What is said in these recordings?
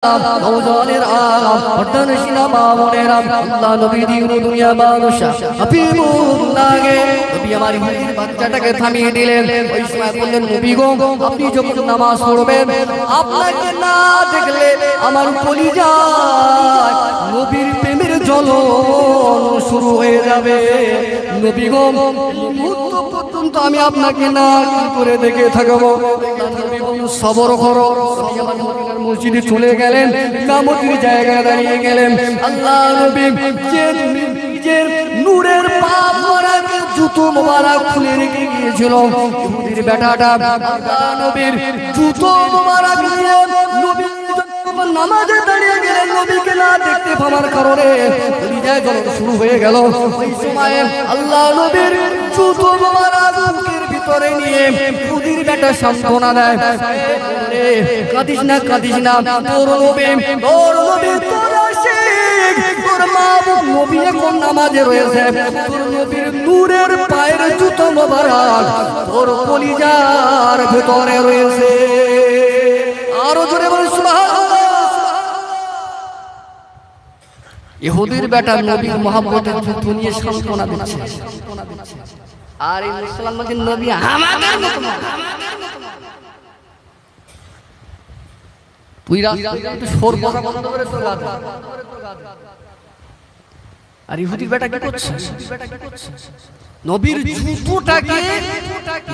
নওজওয়ানের পর্দানশীলা মা-বোনেরা, আল্লাহ নবী দিন দুনিয়া বাদশা হাবিবুল্লাহকে নবী আমার ইহুদির বাচ্চাটাকে থামিয়ে দিলেন। ওই সময় বললেন, নবী গো, আপনি যখন নামাজ পড়বেন আপনাকে না দেখলে আমার কলিজায় নবীর প্রেমের জ্বলন শুরু হয়ে যাবে। নবী গো, মুহূর্ত পর্যন্ত আমি আপনাকে না করে দেখে থাকবো। নবী বললেন, সবর করো। মসজিদে চলে গেলেন, নামাজের জায়গায় দাঁড়িয়ে গেলেন। আল্লাহ নবী যে নিজের নূরের পাপ মোবারক জুতো মোবারক খুলে রেখে গিয়েছিল, ইহুদির বেটাটা আল্লাহ নবীর জুতো মোবারক নিয়ে নবী নামাজে দাঁড়িয়ে গেলেন। নবীকে না দেখতে পাওয়ার কারণে হৃদয় জ্বলন শুরু হয়ে গেল। ওই সময় আল্লাহ নবীর জুতো মোবারক বুকের ভিতরে নিয়ে ইহুদির বেটা সান্ত্বনা দেয়, কাঁদিস না, কাঁদিস না, তোর নবী তোর আশিক, তোর মাহবুব নবী এখন নামাজে রয়েছে। তোর নবীর নূরের পায়ের জুতো মোবারক তোর কলিজার ভিতরে রয়েছে। আরো জোরে বলে সুবহানাল্লাহ। ইহুদির বেটা নবীর মহব্বতের জুতো নিয়ে সান্ত্বনা দিচ্ছে, আর এই মুসলমানদের নবী আমাদের মতো না। তুই রাস্তায় সর কথা বন্ধ করে তোর গাধা। আর ইহুদির বেটা কি করছে? নবীর জুতোটাকে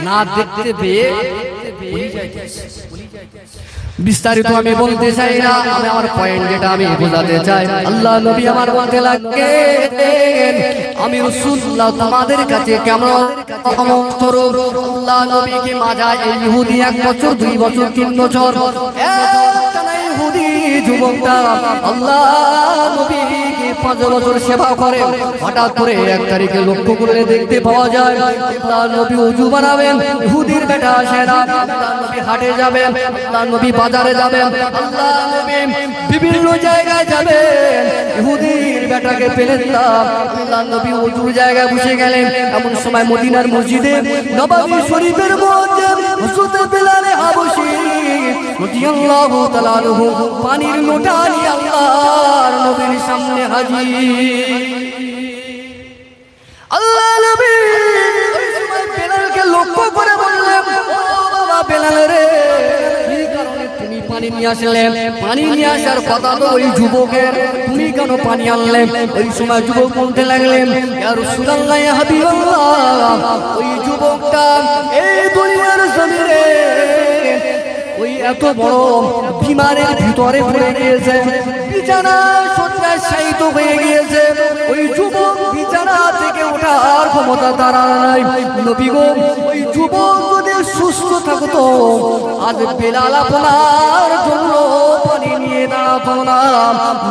না দেখতে পেয়ে বিস্তারিত আমি বলতে চাই না, আমি আমার পয়েন্ট যেটা আমি বোঝাতে চাই। আল্লাহ নবী আমার বলতে লাগলেন, আমি রাসূলুল্লাহ তোমাদের কাছে কেমন আল্লাহ নবীকে মাজায় এই ইহুদি 1 বছর 2 বছর 3 বছর ইহুদি যুবকটা আল্লাহ নবীকে 5 বছর সেবা করে। হঠাৎ করে 1 তারিখে লক্ষ্য করে দেখতে পাওয়া যায় আল্লাহ নবী ওযু বানাবেন, ইহুদির বেটা আসে না। আল্লাহ নবী হাটে যাবেন, আল্লাহ নবী বাজারে যাবেন, আল্লাহ নবী বিভিন্ন জায়গায় যাবেন, ইহুদির বেটাকে পেলেন না। আল্লাহ নবী ওযুর জায়গায় বসে গেলেন। এমন সময় মদিনার মসজিদে নববী শরীফের মধ্যে হযরত বিলাল হাবশী রাদিয়াল্লাহু তাআলা আনহু পানির লোটা নিয়ে আল্লাহর নবীর সামনে হাজির। আল্লাহ নবী ওই সময় বিলালকে লক্ষ্য করে বললেন, ও বাবা বিলাল রে, কি কারণে তুমি পানি নিয়ে আসলেন? পানি নিয়ে আসার কথা তো ওই যুবকের, তুমি কেন পানি আনলেন? ওই সময় যুবক বলতে লাগলেন, ইয়া রাসূলুল্লাহ, ইয়া হাবিবাল্লাহ, ওই যুবকটা এই দুনিয়ার জমিনে ওই এত বড় বিমারের ভিতরে পড়ে গিয়েছে, বিছানা শয্যায় শায়িত হয়ে গিয়েছে। ওই যুবক বিছানা থেকে ওঠার ক্ষমতা তার নাই। নবী গো, ওই যুবক যদি সুস্থ থাকতো আজ বিলাল আপনার জন্য পানি নিয়ে দাঁড়াতো না।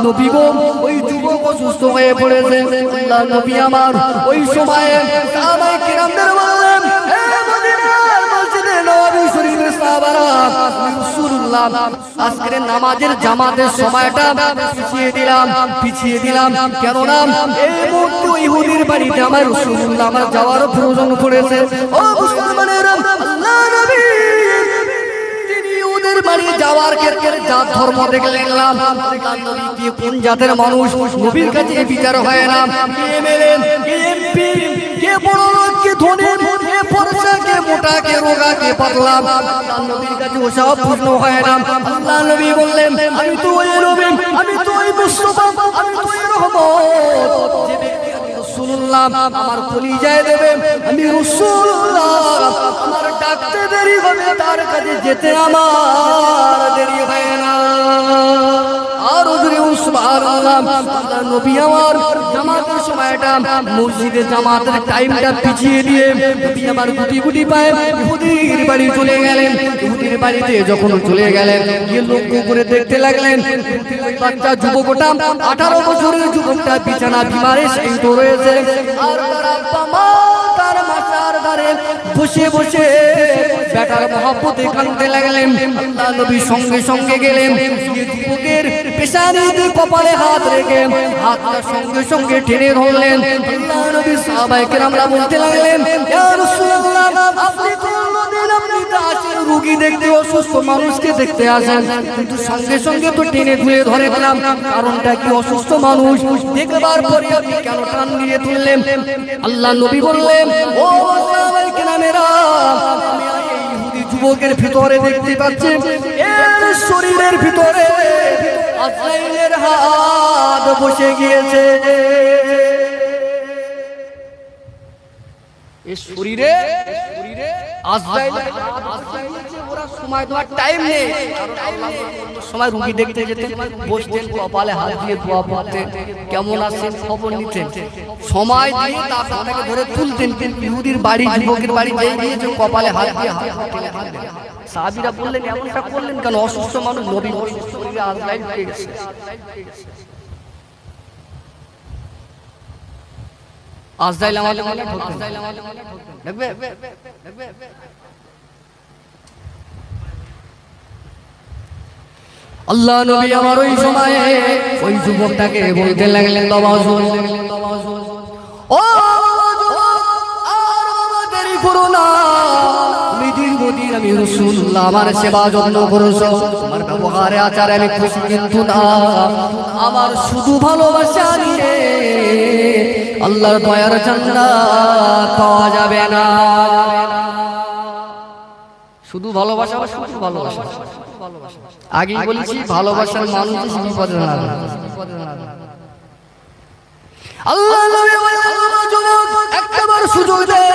নবী গো, ওই যুবক অসুস্থ হয়ে পড়েছে। আল্লাহ নবী আমার ওই সময়ে সাহাবায়ে কিরামদের বললেন, হে মদিনার মসজিদে নববী শরীফের সাহাবারা, রাসূলুল্লাহ আজকের নামাজের জামাতের সময়টা পিছিয়ে দিলাম। কেন না এই মুহূর্তে ইহুদির বাড়িতে আমার রাসূলুল্লাহ আমার যাওয়ার প্রয়োজন পড়েছে। ও মুসলমানেরা, আল্লাহ নবী তিনি ইহুদির বাড়ি যাওয়ার ক্ষেত্রে জাত ধর্ম দেখলেন না। আল্লাহ নবী কি কোন জাতের মানুষ, নবীর কাছে বিচার হয় না। কে মেলেন, কে এমপি, কে বড় লোক, কে ধনী, কে ফর্সা, কে মোটা, কে রোগা, কে পাতলা, আল্লাহ নবীর কাছে ওসব প্রশ্ন হয় না। আল্লাহ নবী বললেন, আমি তো ওই নবী, আমি তো ওই মুস্তাফা, আমি তো ওই রহমত, যে ব্যক্তি আমি রাসূলুল্লাহ আমার কলিজায় দেবে, আমি রাসূলুল্লাহ আমার ডাকতে দেরি হবে, তার কাছে যেতে আমার দেরি হয় না। আর ওজরে সুবহানাল্লাহ, আল্লাহ নবী আমার জামাতের সময়টা, মসজিদে জামাতের টাইমটা পিছিয়ে দিয়ে নবী আমার গুটি গুটি পায়ে ইহুদির বাড়ি চলে গেলেন। ইহুদির বাড়িতে যখন চলে গেলেন, গিয়ে লক্ষ্য করে দেখতে লাগলেন বাচ্চা যুবকটা, 18 বছরের যুবকটা বিছানা বিমারে শায়িত রয়েছে। আর তার আব্বা মা তার মাথার ধারে বসে বসে বেটার মহব্বতে কাঁদতে লাগলেন। আল্লাহ নবী সঙ্গে সঙ্গে গেলেন, যুবকের পেশানিতে কপালে হাত রেখে হাতটা সঙ্গে সঙ্গে টেনে ধরলেন। আল্লাহ নবী সাহাবায়ে কেরামরা বলতে লাগলেন, ইয়া রাসূলুল্লাহ, আপনি তো মদিনা আপনি আসেন রোগী দেখতে, অসুস্থ মানুষকে দেখতে আসেন, কিন্তু সঙ্গে সঙ্গে তো টেনে তুলে ধরে গেলাম, কারণটা কি? অসুস্থ মানুষ দেখবার পরে আপনি কেন টান দিয়ে তুললেন? আল্লাহ নবী বললেন, ও সাহাবায়ে কেরামেরা, আমি এই ইহুদি যুবকের ভিতরে দেখতে পাচ্ছি এর শরীরের ভিতরে আজরাইলের হাত বসে গিয়েছে। এই শরীরে আজরাইলের ওরা সময় দেওয়ার টাইম নেই, কারণ আল্লাহ সময় রোগী দেখতে যেতেন, বসতেন, কপালে হাত দিয়ে দোয়া পড়তেন, কেমন আছেন খবর নিতেন, সময় দিয়ে তাকে ধরে তুলতেন। ইহুদির বাড়ি, যুবকের বাড়ি যেই গিয়েছে কপালে হাত দিয়ে হাত দেন। সাহাবীরা বললেন, এমনটা করলেন কেন? অসুস্থ মানুষ, নবী অসুস্থ, শরীরে আজরাইল হয়ে গেছে। আজরাইল আমাদের মনে দেখবে। আল্লাহ নবী আমার ওই সময়ে ওই যুবকটাকে বলতে লাগলেন, ও দেরি করো না, দীর্ঘদিন আমি রাসূলুল্লাহ আমার সেবা যত্ন করেছো, আমার ব্যবহারে আচারে আমি খুশি, কিন্তু না আমার শুধু ভালোবাসা নিয়ে আল্লাহর দয়ার জান্নাত পাওয়া যাবে না। শুধু ভালোবাসা, শুধু ভালোবাসা। আগেই বলেছি ভালোবাসার মানুষ বিপদে না। আল্লাহ নবী একবার সুযোগ দেয়,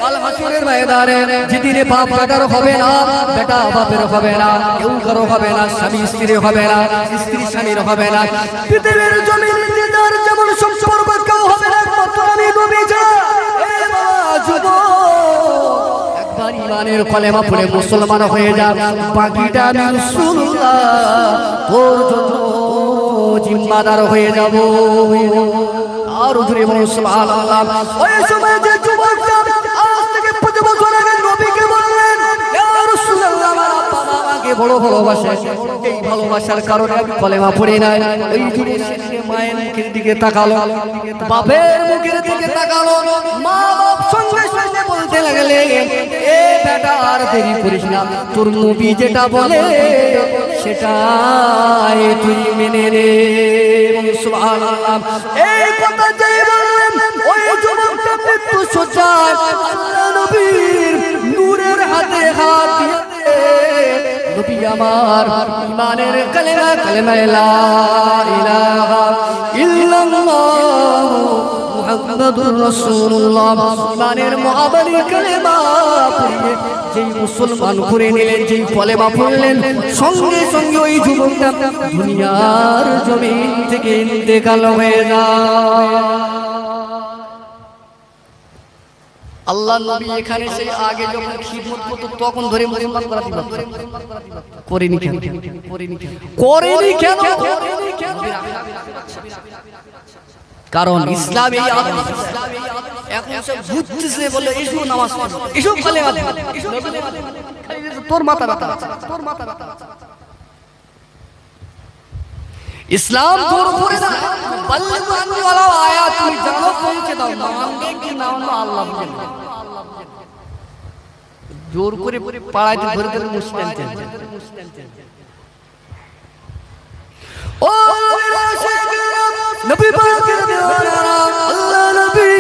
কাল হাসরের ময়দানে যেদিনে বাপ বেটার হবে না, বেটা বাপের হবে না, কেউ কারো হবে না, স্বামী স্ত্রীর হবে না, স্ত্রী স্বামীর হবে না, পৃথিবীর জমিনে যে যার যেমন সম্পর্ক কেউ হবে না, একমাত্র আমি নবী যা। একবার ইমানের কলেমা পড়ে মুসলমান হয়ে যা, বাকিটা আমি রাসূলুল্লাহ তোর জন্য জিম্মাদার হয়ে যাব। আর জোরে বলুন সুবহানাল্লাহ। ওই সময় যে যুবকটা আজ থেকে 5 বছর আগে নবীকে বললেন, ইয়া রাসূলুল্লাহ আমার আব্বা আমাকে বড় ভালোবাসে, এই ভালোবাসার কারণে আমি কলেমা পড়ি নাই। ওই যুবক সেদিকে মায়ের মুখের দিকে তাকালো, বাপের মুখের দিকে তাকালো, মা বাপ সঙ্গে সঙ্গে বলতে লাগলে, এ বেটা আর দেরি করিস না, তোর নবী যেটা বলে সেটাই তুই মেনে নে। সুবহানাল্লাহ। এই কথা যেই বললেন, ওই যুবকটা মৃত্যু শয্যায় আল্লাহ নবীর নূরের হাতে হাত দিয়ে নবী আমার ইমানের কালেমা, কালেমা লা ইলাহা ইল্লাল্লাহ মুহাম্মাদুর রাসূলুল্লাহ, ইমানের মহাবানী কালেমা পড়ে যেই মুসলমান করে নিলেন, যেই কলেমা পড়লেন, সঙ্গে সঙ্গে ওই যুবকটা দুনিয়ার জমিন থেকে ইন্তেকাল হয়ে যায়। আল্লাহ নবী এখানে সেই আগে যখন খিদমত করতো তখন ধরে মুসলমান করাতে করেনি কেন? কারণ ইসলাম এই আদর্শ। এখন সব বুঝতেছে, বলে এসো নামাজ পড়ো, এসো কালেমা পড়ো, তোর মাথা ব্যথা, তোর মাথা ব্যথা। ইসলাম জোর করে না, বলমানি ওয়ালা আয়াত তুমি জানো পৌঁছে দাও, মানবে কি না মানবে আল্লাহ জানে। জোর করে পাড়াইতে ধরে ধরে মুসলিম চলছে। ও নবী পাকের দিওয়ানা, আল্লাহ নবী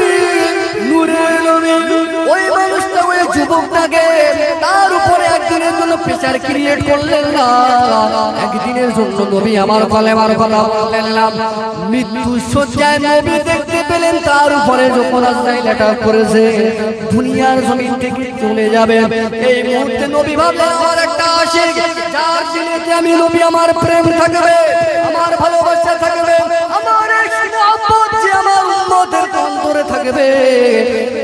নূরের নবী, ওই মানুষটা ওই যুবকটাকে তার উপরে একদিনের জন্য প্রেসার ক্রিয়েট করলেন না, একদিনের জন্য নবী আমার কলেমার কথা বললেন না। মৃত্যু শয্যায় নবী দেখতে পেলেন তার উপরে যখন আজরাইল অ্যাটাক করেছে, দুনিয়ার জমিন থেকে চলে যাবে। এই মুহূর্তে নবী ভাবলেন, আমার একটা আশিক, যার দিলেতে আমি নবী আমার প্রেম থাকবে, আমার ভালোবাসা থাকবে, আমার মহব্বত যে আমার উম্মতের অন্তরে থাকবে,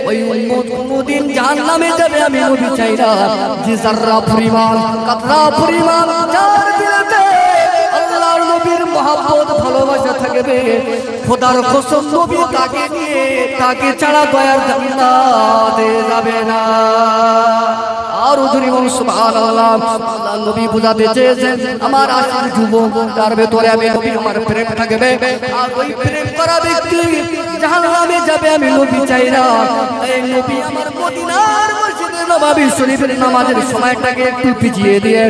ওই উম্মত কোনদিন জাহান্নামে যাবে আমি নবী চাই না। যে যাররা পরিমাণ, কাতরা পরিমাণ যার দিলেতে আল্লাহর নবীর মহব্বত ভালোবাসা থাকবে, খোদার কসম নবী তাকে নিয়ে, তাকে ছাড়া দয়ার জান্নাতে যাবে না। আরো জোরে বলুন সুবহানাল্লাহ। আল্লাহ নবী বুঝাতে চেয়েছেন আমার আশিক যুবক তার ভেতরে আমি নবী আমার প্রেম থাকবে, আর ওই প্রেম করা ব্যক্তি জাহান্নামে যাবে আমি নবী চাই না। এই নবী আমার মদিনার মসজিদে নববী শরীফের নামাজের সময়টাকে একটু পিছিয়ে দিয়ে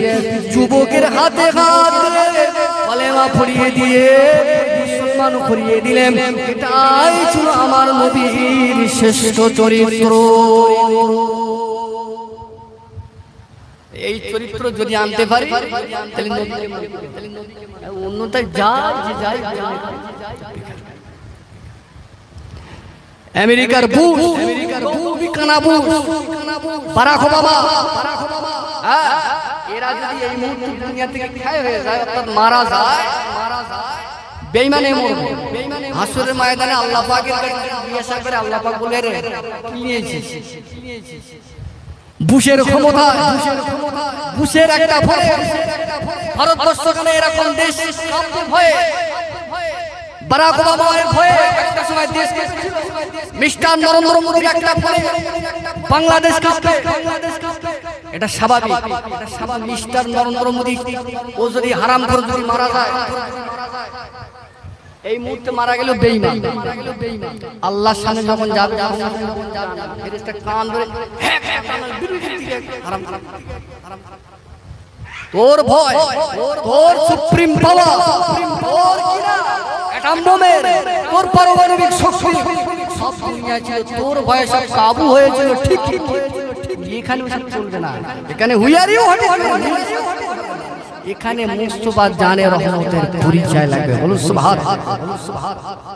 যুবকের হাতে হাত দিয়ে কলেমা পড়িয়ে দিয়ে মুসলমান করিয়ে দিলেন। এটাই ছিল আমার নবীর শ্রেষ্ঠ চরিত্র। এই চরিত্র যদি আনতে পারি তাহলে অন্যটাই যায়। আমেরিকার বুশ, বারাক ওবামা, এরা যদি এই মুহূর্তে দুনিয়া থেকে ক্ষয় হয়ে যায় অর্থাৎ মারা যায়, বেঈমানে মরবে। হাসরের ময়দানে আল্লাহ পাকের কাছে জিজ্ঞাসা করে আল্লাহ পাক বলে রে কি নিয়েছিস? বুশের ক্ষমতা, বুশের একটা ভয়, ভারতবর্ষ কেন এরকম দেশ কাঁপতে ভয়ে, বারাক ওবামার ভয়ে একটা সময় দেশকে, মিস্টার নরেন্দ্র মোদির একটা ভয়ে বাংলাদেশ কাঁপবে। এটা স্বাভাবিক, মিস্টার নরেন্দ্র মোদি ও যদি হারাম করে যদি মারা যায়, এই মুহূর্তে মারা গেল বেঈমান, আল্লাহর সামনে যখন যাবে ফেরেশতা কান ধরে হারাম, তোর ভয়, তোর সুপ্রিম পাওয়ার, তোর কিনা অ্যাটম বোমের, তোর পারমাণবিক শক্তি সব দুনিয়া ছিল, তোর ভয়ে সব কাবু হয়েছিল। ঠিক এখানে চলবে না, এখানে হুইয়ারিও হটে, এখানে মুস্তফা জানে রহমতের পরিচয় লাগবে। বলুন সুবহানাল্লাহ।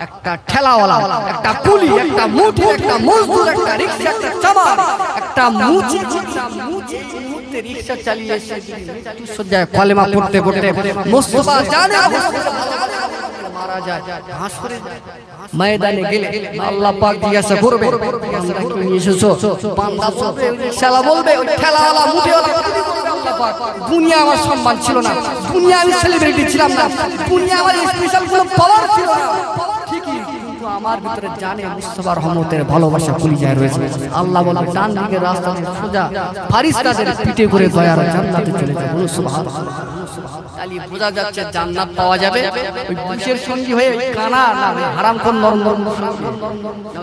একটা ঠেলাওয়ালা, একটা কুলি, একটা মুঠি, একটা মজদুর, একটা রিকশা, একটা চামার, একটা মুচি রিকশা চালিয়ে সজ্জায় কলেমা পড়তে পড়তে মুস্তফা জানে মারা যায়, হাসরে ময়দানে গেলে আল্লাহ পাক জিজ্ঞাসা করবে তোমরা কি নিয়ে এসেছো? বান্দা বলবে, শালা বলবে ওই ঠেলাওয়ালা মুঠিওয়ালা, আল্লাহ পাক দুনিয়া আমার সম্মান ছিল না, দুনিয়া আমি সেলিব্রিটি ছিলাম না, দুনিয়া আমার স্পেশাল কোনো পাওয়ার ছিল না, ঠিকই কিন্তু আমার ভিতরে জানে মুস্তফার রহমতের ভালোবাসা কলিজায় রয়েছে। আল্লাহ বলবে ডান দিকের রাস্তা দিয়ে সোজা ফারিস্তাদের পিঠে করে গয়ার জান্নাতে চলে যাবে। বলুন সুবহানাল্লাহ। তাহলে বোঝা যাচ্ছে জান্নাত পাওয়া যাবে ওই বুশের সঙ্গী হয়ে কানা না হারামখোর নরম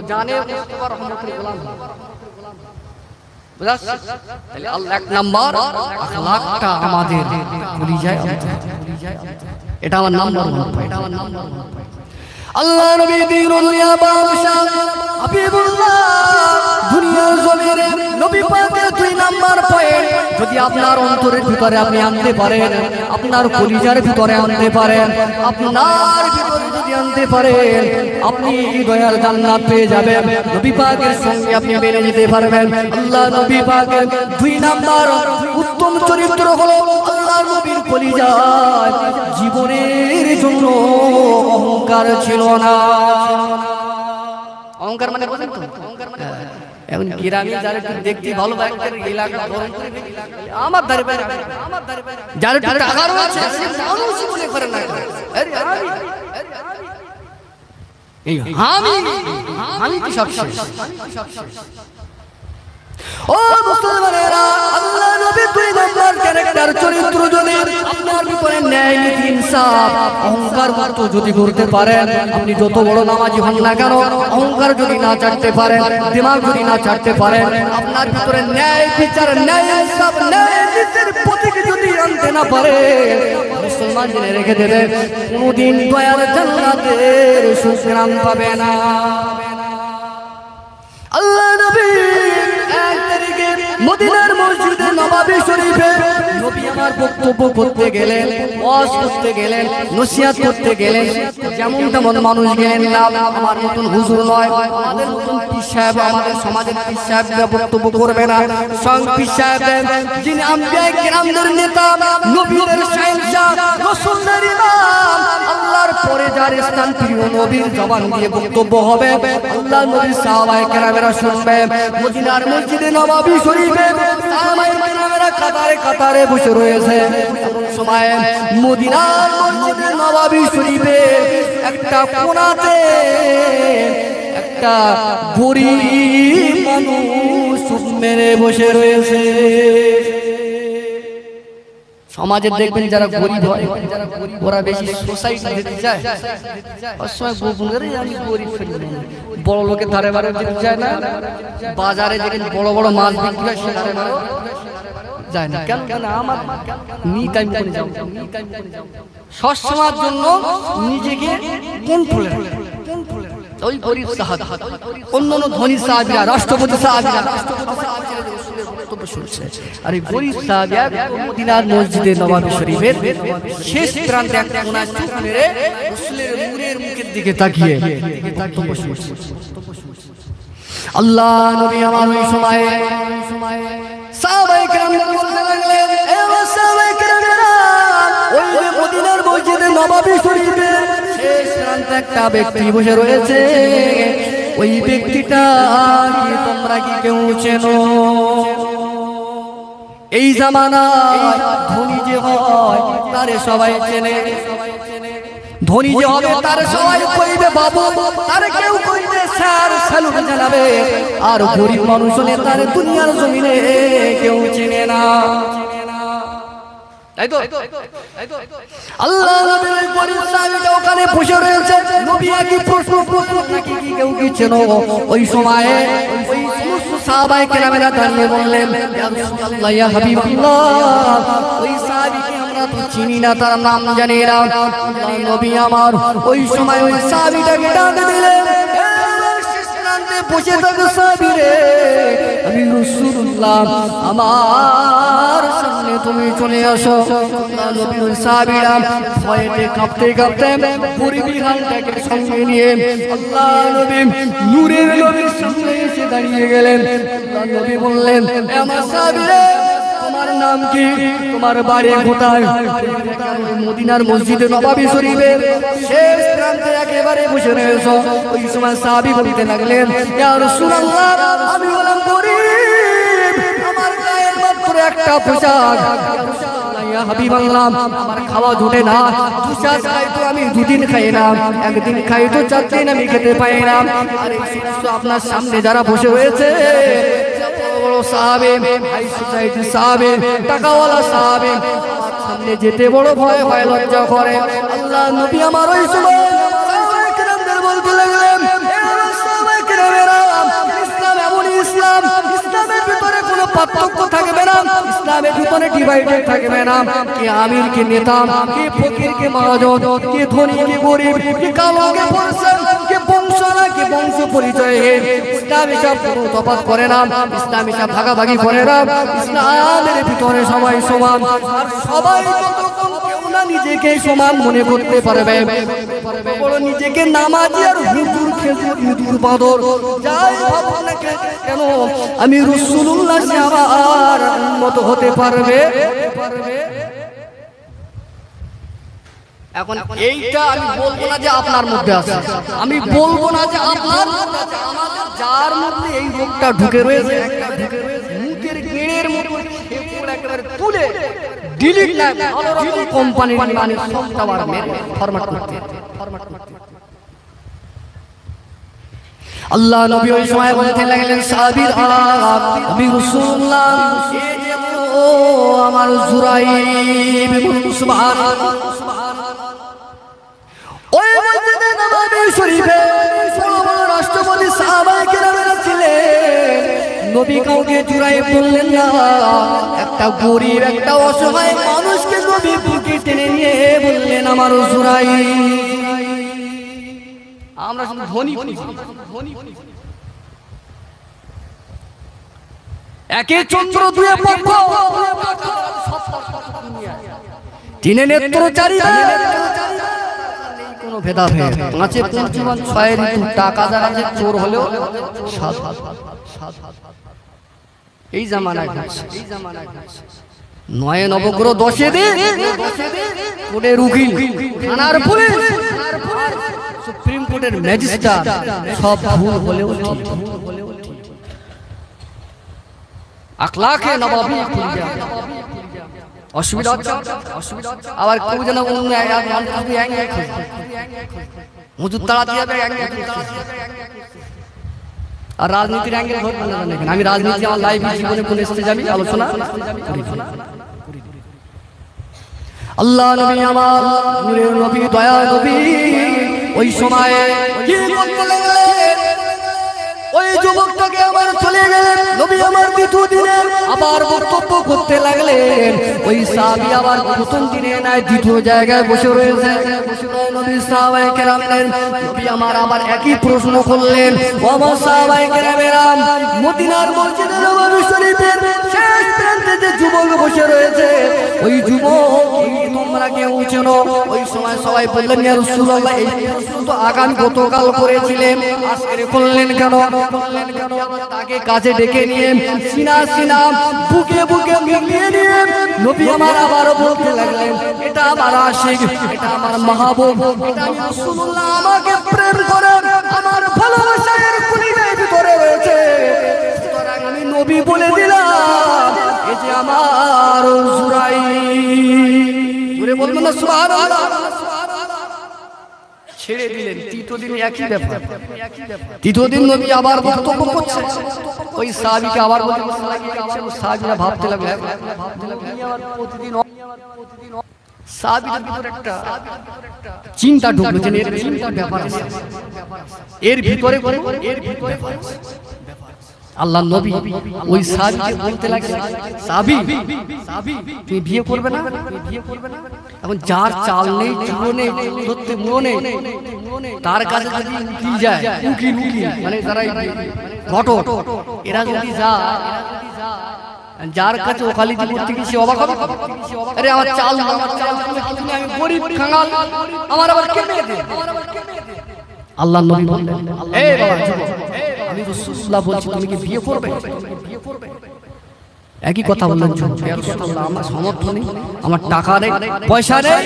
জানে মুস্তফার রহমতের গোলাম। বুঝাচ্ছে? তাহলে আল্লাহ এক নাম্বার আখলাকটা আমাদের কলিজায় আনতে হবে। এটা আমার নাম্বার 1 পয়েন্ট। আল্লাহ নবী দিনুল দুনিয়া বাদশা হাবিবুল্লাহ দুনিয়ার জমিনে নবী পাকের 2 নাম্বার পয়েন্ট যদি আপনার অন্তরের ভিতরে আপনি আনতে পারেন, আপনার কলিজার ভিতরে আনতে পারেন, আপনার ভিতরে যদি আনতে পারেন, আপনি দয়ার জান্নাত পেয়ে যাবেন। নবী পাকের সঙ্গে আপনি বেড়ে যেতে পারবেন। আল্লাহ নবী পাকের 2 নাম্বার উত্তম চরিত্র হলো আল্লাহ নবীর কলিজায় জীবনের জন্য অহংকার ছিল না। অহংকার মানে বোঝেন তো? এখন গ্রামে যারা একটু দেখতে ভালো বাইকের এলাকা গরম করে আমার ধারে বাইরে, যারা একটু টাকা রয়েছে সে মানুষই মনে করে না, আরে আমি কি সব শেষ? ও মুসলমানেরা, আল্লাহ নবী 2 নাম্বার ক্যারেক্টার চরিত্র যদি আপনার ভিতরে ন্যায় নীতি ইনসাফ অহংকার মুক্ত যদি করতে পারেন, আপনি যত বড় নামাজি হন না কেন অহংকার যদি না ছাড়তে পারেন, দিমাগ যদি না ছাড়তে পারেন, আপনার ভিতরে ন্যায় বিচার, ন্যায় ইনসাফ, ন্যায় নীতির প্রতীক যদি আনতে না পারে, মুসলমান জেনে রেখে দেবে কোনদিন দয়ার জান্নাতের সুগ্রাম পাবে না। আল্লাহ নবী মদিনার মসজিদে নববী শরীফে নবী আমার বক্তব্য করতে গেলেন, ওয়াজ করতে গেলেন, নসিহত করতে গেলেন, যেমন তেমন মানুষ গেলেন না। আমার মতন হুজুর নয়, আমাদের মতন পীর সাহেব, আমাদের সমাজের পীর সাহেবরা বক্তব্য করবে না। স্বয়ং পীর সাহেব যিনি আম্বিয়া কিরামদের নেতা, নবীদের শাহেনশাহ, রাসূলদের ইমাম, আল্লাহর পরে যার স্থান প্রিয় নবীর জবান দিয়ে বক্তব্য হবে, আল্লাহ নবীর সাহাবায়ে কেরামেরা শুনবে। মদিনার মসজিদে নববী শরীফে সাহাবায়ে কেরামেরা কাতারে কাতারে বসে রয়েছে। এমন সময় মদিনার মসজিদে নববী শরীফে একটা কোণাতে একটা একটা গরিব মানুষ চুপ মেরে বসে রয়েছে। সমাজে দেখবেন যারা গরিব হয় ওরা বেশি সোসাইটি যেতে চায়, সবসময় গোপন করে আমি গরিব ফেলি, বড় লোকের ধারে বারে যেতে চায় না। বাজারে যেখানে বড় বড় মাছ বিক্রি হয় সে ধারে বারে যায় না। কেন? কেন আমার নি টাইম করে যাও, সব সময়ের জন্য নিজেকে কন্ট্রোলে রাখে। ওই গরিব সাহাবী, অন্যান্য ধনী সাহাবীরা, রাষ্ট্রপতি সাহাবীরা বক্তব্য শুনছে, আর এই গরিব সাহাবীরা মদিনার মসজিদে নববী শরীফের শেষ প্রান্তে একটা কোণায় চুপ মেরে রাসূলের নূরের মুখের দিকে তাকিয়ে বক্তব্য শুনছে। আল্লাহ নবী আমার ওই সময়ে সাহাবায়ে কেরাম বলতে লাগলেন, এ সাহাবায়ে কেরামেরা, ওই যে মদিনার মসজিদে নববী শরীফে শেষ প্রান্তে একটা ব্যক্তি বসে রয়েছে, ওই ব্যক্তিটা কি তোমরা কি কেউ চেনো? এই জামানায় ধনী যে হয় তারে সবাই চেনে, ধনী যে হবে তার সবাই কইবে বাবু, তার কেউ কইবে স্যার, স্যালুট জানাবে। আর গরিব মানুষ হলে তার দুনিয়ার জমিনে কেউ চেনে না। তাই তো আল্লাহ নবীর গরিব সাহাবীটা ওখানে বসে রয়েছে, নবী কি প্রশ্ন করলেন নাকি কি কেউ কি চেনো? ওই সময়ে ওই সমস্ত সাহাবায়ে কেরামেরা দাঁড়িয়ে বললেন, ইয়া রাসূলুল্লাহ, ইয়া হাবিবাল্লাহ, ওই সাহাবীকে আমরা তো চিনি না, তার নাম জানি না। আল্লাহ নবী আমার ওই সময় ওই সাহাবীটাকে ডাক দিলেন, বসে থাকো সাহাবী রে, আমি রাসূলুল্লাহ, আমার সামনে তুমি চলে আসো। আল্লাহ নবী ওই সাহাবীরা ভয়েতে কাঁপতে কাঁপতে পরিবিহানটাকে সঙ্গে নিয়ে আল্লাহ নবী নূরের নবীর সামনে এসে দাঁড়িয়ে গেলেন। আল্লাহ নবী বললেন, আমার সাহাবী রে, তোমার নাম কি? তোমার বাড়ি কোথায়? মদিনার মসজিদে নববী শরীফের শেষ প্রান্তে একেবারে বসে রয়েছো। ওই সময় সাহাবী বলতে লাগলেন, ইয়া রাসূলুল্লাহ, আমি হলাম গরিব, আমার গায়ে মাত্র একটা পোশাক, ইয়া হাবিবাল্লাহ, আমার খাওয়া জুটে না, পোশাক খাই তো আমি দুদিন খাই না, একদিন খাই তো 4 দিন আমি খেতে পাই না। আর এই সমস্ত আপনার সামনে যারা বসে রয়েছে, বড় সাহাবী, হাই সোসাইটি সাহাবী, টাকাওয়ালা সাহাবী, সামনে যেতে বড় ভয় হয়, লজ্জা করে। আল্লাহ নবী আমার ওই সময় সাহাবায়ে কেরামদের বলতে লাগলেন, সাহাবায়ে কেরামেরা, ইসলাম এমনই ইসলাম, ইসলামের ভিতরে কোনো পার্থক্য থাকবে না, ইসলামের ভিতরে ডিভাইডেড থাকবে না, কে আমির কে নেতা, কে ফকির কে মহাজন, কে ধনী কে গরিব, কে কালো কে ফর্সা, কে বংশনা কে বংশ পরিচয়, ইসলাম এসব কোনো তফাৎ করে না, ইসলাম এসব ভাগাভাগি করে না। ইসলামের ভিতরে সবাই সমান, আর সবাই যতক্ষণ কেউ না নিজেকে সমান মনে করতে পারবে, বড় নিজেকে নামাজি আর হুজুর খেজুর হুজুর বাদর যাই ভাবুক না কেন, আমি রাসূলুল্লাহ সে আমার উম্মত হতে পারবে। এখন এইটা আমি বলবো না যে আপনার মধ্যে আছে, আমি বলবো না যে আপনার মধ্যে আছে, আমাদের যার মধ্যে এই রোগটা ঢুকে রয়েছে, মুখের গেড়ের মতো একেবারে তুলে ডিলিট না ভালো রকম কোম্পানির মানে সফটওয়্যার মেরে ফরম্যাট করতে। আল্লাহ নবী ওই সময় বলতে লাগলেন, সাহাবীরা, আমি রাসূলুল্লাহ, এই যে ও আমার জুরাইব, সুবহানাল্লাহ, ওই মসজিদে নববী শরীফে বড় বড় রাষ্ট্রপতি সাহাবায়ে কেরামেরা ছিলেন। নবী কাউকে জুরাইব বললেন না, একটা গরিব একটা অসহায় মানুষকে নবী বুকে টেনে নিয়ে বললেন, আমার জুরাইব। আমরা শুধু ধনী একে চন্দ্র দুয়ে পক্ষ, তিনে নেত্র চারি, কোনো ভেদাভেদ, 5 পঞ্চমান 6 ঋতু, টাকা যার আছে চোর হলেও এই জামানায় এই জামানায় 9 নবগ্রহ 10 দিন কোর্টের উকিল, থানার পুলিশ, সুপ্রিম কোর্টের ম্যাজিস্ট্রেট, সব ভুল হলেও ঠিক, আখলাকে নববী খুলে যায়। অসুবিধা হচ্ছে, আবার কেউ যেন অন্য হুজুর তাড়া দিয়ে আর রাজনীতির অ্যাঙ্গেল ধরবেন না দেখেন, আমি রাজনীতি আমার লাইফ জীবনে কোন স্টেজে আমি আলোচনা করি। আল্লাহ নবী আমার নূরের নবী দয়া নবী ওই সময়ে কি করতে লাগলেন, ওই যুবকটাকে আবার চলে গেলেন নবী আমার দ্বিতীয় দিনে আবার বক্তব্য করতে লাগলেন। ওই সাহাবী আবার প্রথম দিনে নাই দ্বিতীয় জায়গায় বসে রয়েছে। নবী সাহাবায়ে কেরামের নবী আমার আবার একই প্রশ্ন করলেন, ও আমার সাহাবায়ে কেরামেরা, মদিনার মসজিদে নববী শরীফের শেষ প্রান্তে যে যুবক বসে রয়েছে ওই যুবক তোমরা কেউ চেনো? ওই সময় সবাই বললেন, ইয়া রাসূলুল্লাহ, এই প্রশ্ন তো আগামী গতকাল করেছিলেন, আজকে করলেন কেন? তাকে কাছে ডেকে নিয়ে সিনা সিনা বুকে বুকে মিলিয়ে নিয়ে নবী আমার আবার বলতে লাগলেন, এটা আমার আশিক, এটা আমার মাহবুব, এটা রাসূলুল্লাহ আমাকে প্রেম করে আমার ভালোবাসার কুলির ভিতরে রয়েছে। সুতরাং আমি নবী বলে দিলাম, এই যে আমার জুরাই। জোরে বলবেন না সুবহানাল্লাহ। ছেড়ে দিলেন। তৃতীয় দিন একই ব্যাপার। তৃতীয় দিন নবী আবার বক্তব্য করছেন। ওই সাহাবীকে আবার বলতে লাগলেন, সাহাবীরা ভাবতে লাগলেন, প্রতিদিন সাহাবীদের ভিতরে একটা চিন্তা ঢুকলো যে এর চিন্তার ব্যাপার আছে, এর ভিতরে আল্লাহ নবী ওই সাহাবীকে বলতে লাগলেন, সাহাবী তুই বিয়ে করবে না? এখন যার চাল নেই, চুলো নেই, ধরতে মুড়ো নেই, তার কাছে যদি উকি যায়, উকিল মানে যারা ঘটক, এরা যদি যায়, যার কাছে ওকালতি করতে গিয়ে সে অবাক হবে, আরে আমার চাল আমি গরিব খাঙ্গাল, আমার আবার কে মেয়ে দেবে? আল্লাহ নবী বললেন, এই বাবা যুবক, আমি রাসূলুল্লাহ বলছি, তুমি কি বিয়ে করবে? একই কথা বললেন, আমার সামর্থ্য নেই, আমার টাকা নেই, পয়সা নেই,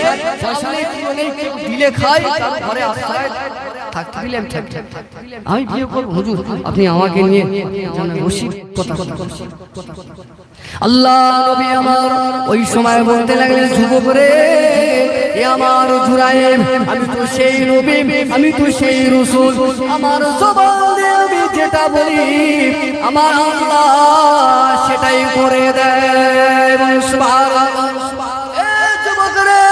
দিলে খাই, ঘরে আশ্রয় থাকতে দিলে আমি বিয়ে করবো। হুজুর আপনি আমাকে নিয়ে রসিক কথা। আল্লাহ নবী আমার ওই সময় বলতে লাগলেন, যুবক রে, এ আমার জুরাইম, আমি তো সেই নবী, আমি তো সেই রাসূল, আমার জবান দিয়ে আমি যেটা বলি আমার আল্লাহ সেটাই করে দেয়। সুবহানাল্লাহ। এ যুবক রে,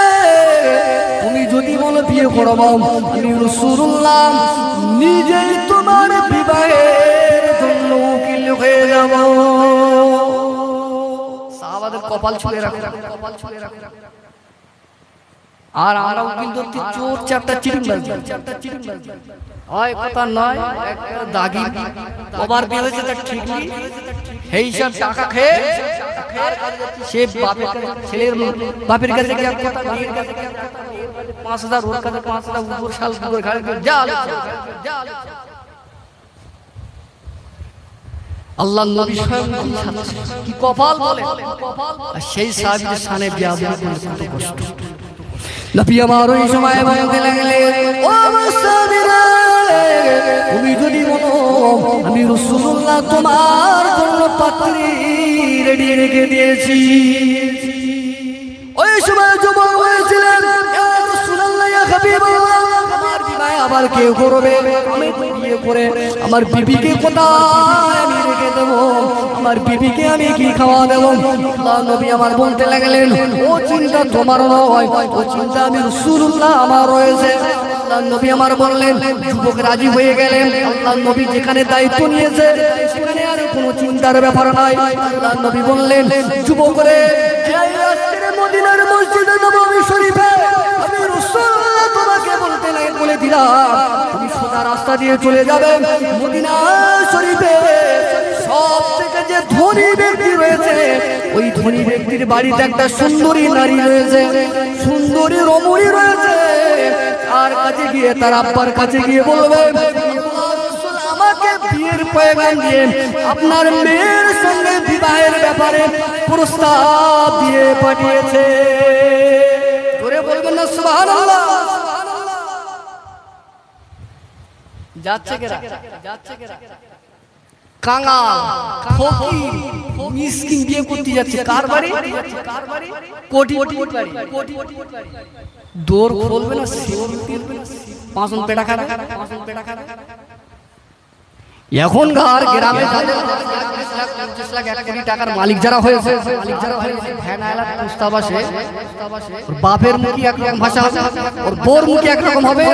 তুমি যদি বলো বিয়ে করবো, আমি রাসূলুল্লাহ নিজেই তোমার বিবাহের জন্য উকিল হয়ে যাব। সাহাবাদের কপাল ছুঁয়ে রাখো, কপাল ছুঁয়ে রাখো। আর আমরা উকিল ধরতে চোর চারটা চিটিংবাজ, হয় কথা নয়, একটা দাগি কবার বিয়ে হয়েছে তার ঠিক নেই, এই সব টাকা খেয়ে সে বাপের ছেলের বাপের কাছে গিয়ে কথা, মেয়ের কাছে ৫,০০০, ওর কাছে ৫,০০০, উপর শাল উপর ঘাড়ে যা। আল্লাহ নবী স্বয়ং কি কপাল বলে, সেই সাহাবীদের শানে বিয়া কত কষ্ট। নবী আমার ওই সময় বলতে লাগলেন, ও সাহাবীরা, তুমি যদি বলো আমি রাসূলুল্লাহ তোমার জন্য পাত্রী রেডি রেখে দিয়েছি। ওই সময় যুবক বলেছিলেন, ইয়া রাসূলুল্লাহ, ইয়া হাবিবাল্লাহ, আমার বিবাহ আবার কে করবে? আমি বিয়ে করে আমার বিবিকে কোথায় আমি রেখে দেবো? আমার বিবিকে আমি কি খাওয়া দেবো? আল্লাহ নবী আমার বলতে লাগলেন, ও চিন্তা তোমার নয়, ও চিন্তা আমি রাসূলুল্লাহ আমার রয়েছে। আল্লাহ নবী আমার বললেন, যুবক রাজি হয়ে গেলেন। আল্লাহ নবী যেখানে দায়িত্ব নিয়েছে সেখানে আর কোনো চিন্তার ব্যাপার নাই। আল্লাহ নবী বললেন, যুবক রে, মদিনার মসজিদে নববী শরীফে আমি রাসূলুল্লাহ তোমাকে বলে দিলাম, তুমি সোজা রাস্তা দিয়ে চলে যাবে মদিনা শরীফে। সব থেকে যে ধনী ব্যক্তি রয়েছে, ওই ধনী ব্যক্তির বাড়িতে একটা সুন্দরী নারী রয়েছে, সুন্দরী রমণী রয়েছে। তার কাছে গিয়ে, তার আব্বার কাছে গিয়ে বলবে, আমাকে বিয়ের পয়গাম দিয়ে আপনার মেয়ের সঙ্গে বিবাহের ব্যাপারে প্রস্তাব দিয়ে পাঠিয়েছে। জোরে বলবেন না সুবহানাল্লাহ। যাচ্ছে কেরা, যাচ্ছে কেরা, কাঙাল, ফকির, মিসকিন বিয়ে করতে যাচ্ছে। কার বাড়ি? কোটিপতির বাড়ি। দোর খুলবে না, পাঁচন পেটা খারা, পাঁচন পেটা খারা। এখনকার গ্রামে যাদের 50 লাখ 1 কোটি টাকার মালিক যারা হয়েছে ভ্যান আলাদা প্রস্তাব আসে, ওর বাপের মুখে একরকম ভাষা হবে, ওর বোর মুখে একরকম হবে,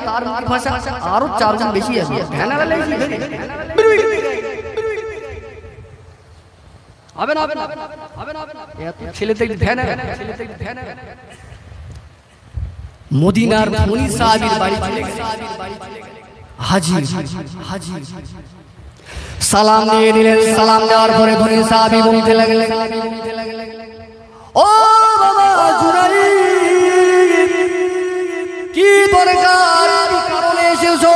তার মুখের ভাষা আরো 4 গুণ বেশি আছে। ভ্যান আলাদা হবে না, এত ছেলেতে ভ্যান মদিনার ধনী সাহাবীর বাড়ি চলে গেছে। হাজী সালাম দিয়ে নিলেন। সালাম দেওয়ার পরে ধনী সাহাবী বলতে লাগলেন, ও বাবা জুরাইর, কি দরকার, কি কারণে এসেছো?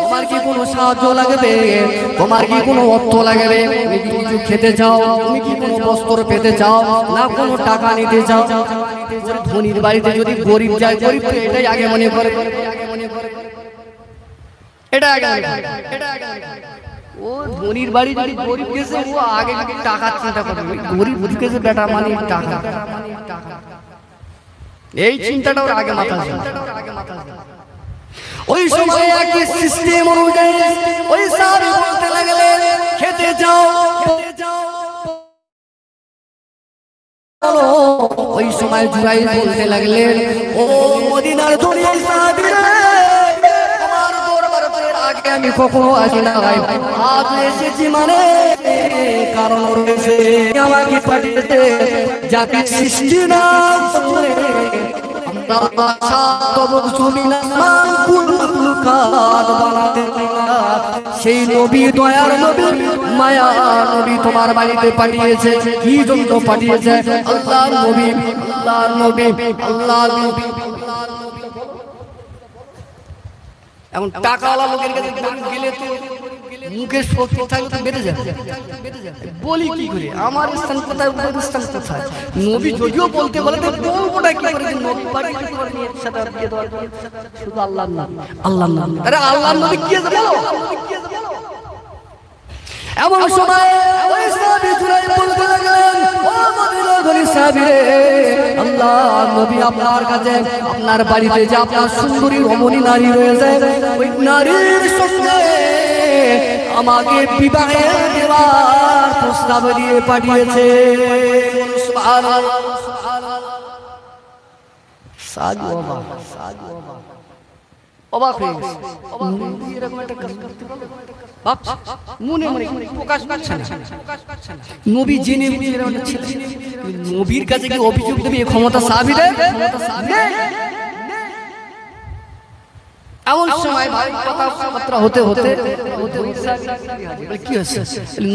তোমার কি কোনো সাহায্য লাগবে? তোমার কি কোনো অর্থ লাগবে? তুমি কি কিছু খেতে চাও? তুমি কি কোনো বস্ত্র পেতে চাও? না কোনো টাকা নিতে চাও? ধনীর বাড়িতে যদি গরিব যায়, গরিব তো এটাই আগে মনে করে, এটা আগে ও ধনীর বাড়ি যদি গরিব গেছে, ও আগে টাকা চিন্তা করবে। গরিব গেছে বেটা মানে টাকা, এই চিন্তাটা ওর আগে মাথা। ওই সময় একই সিস্টেম অনুযায়ী ওই সাহাবী বলতে লাগলেন, খেতে যাও। ওই সময় জুরাইর বলতে লাগলেন, ও মদিনার ধনী সাহাবীরা, তোমার দরবারের আগে আমি কখনো আসি না, আজ এসেছি মানে কারণ রয়েছে। আমাকে পাঠিয়েছে যাকে সৃষ্টি না করে সেই নবী, দয়ার নবী, মায়া নবী তোমার বাড়িতে পাঠিয়েছে। কি জন্য পাঠিয়েছে? আল্লাহর নবী, আল্লাহর নবী, আল্লাহর নবী। এখন টাকাওয়ালা লোকের কাছে গেলে তো মুখের শক্তি থাকলে তো বেড়ে যাবে। বলি কি করে, আমার স্থান কোথায়, ওদের স্থান কোথায়? নবী যদিও বলতে বলে তো বলবোটা কি করে? নবী বাড়ি কি করে নিয়ে সাথে দিয়ে দেওয়ার শুধু আল্লাহর নাম, আল্লাহর নাম। আরে আল্লাহর নবী কি আছে বলো? এমন সময় ওই সাহাবী জুরাইর বলতে লাগলেন, ও মদিনার ধনী সাহাবী রে, আল্লাহর নবী আপনার কাছে, আপনার বাড়িতে যে আপনার সুন্দরী রমণী নারী রয়েছে, ওই নারীর সঙ্গে আমাকে বিবাহে দেওয়ার প্রস্তাব দিয়ে পাঠিয়েছে। সুবহানাল্লাহ, সাধু বাবা, সাধু বাবা অবাক হয়ে গেছে। এরকম একটা কাজ করতে পারবে? মনে মনে প্রকাশ করছে না। নবী জেনে বুঝে এরকম একটা ছেলে, নবীর কাছে কি অভিযোগ দেবে? এই ক্ষমতা সাহাবীদের এমন সময় ভাই কথাবার্তা হতে হতে কি হচ্ছে,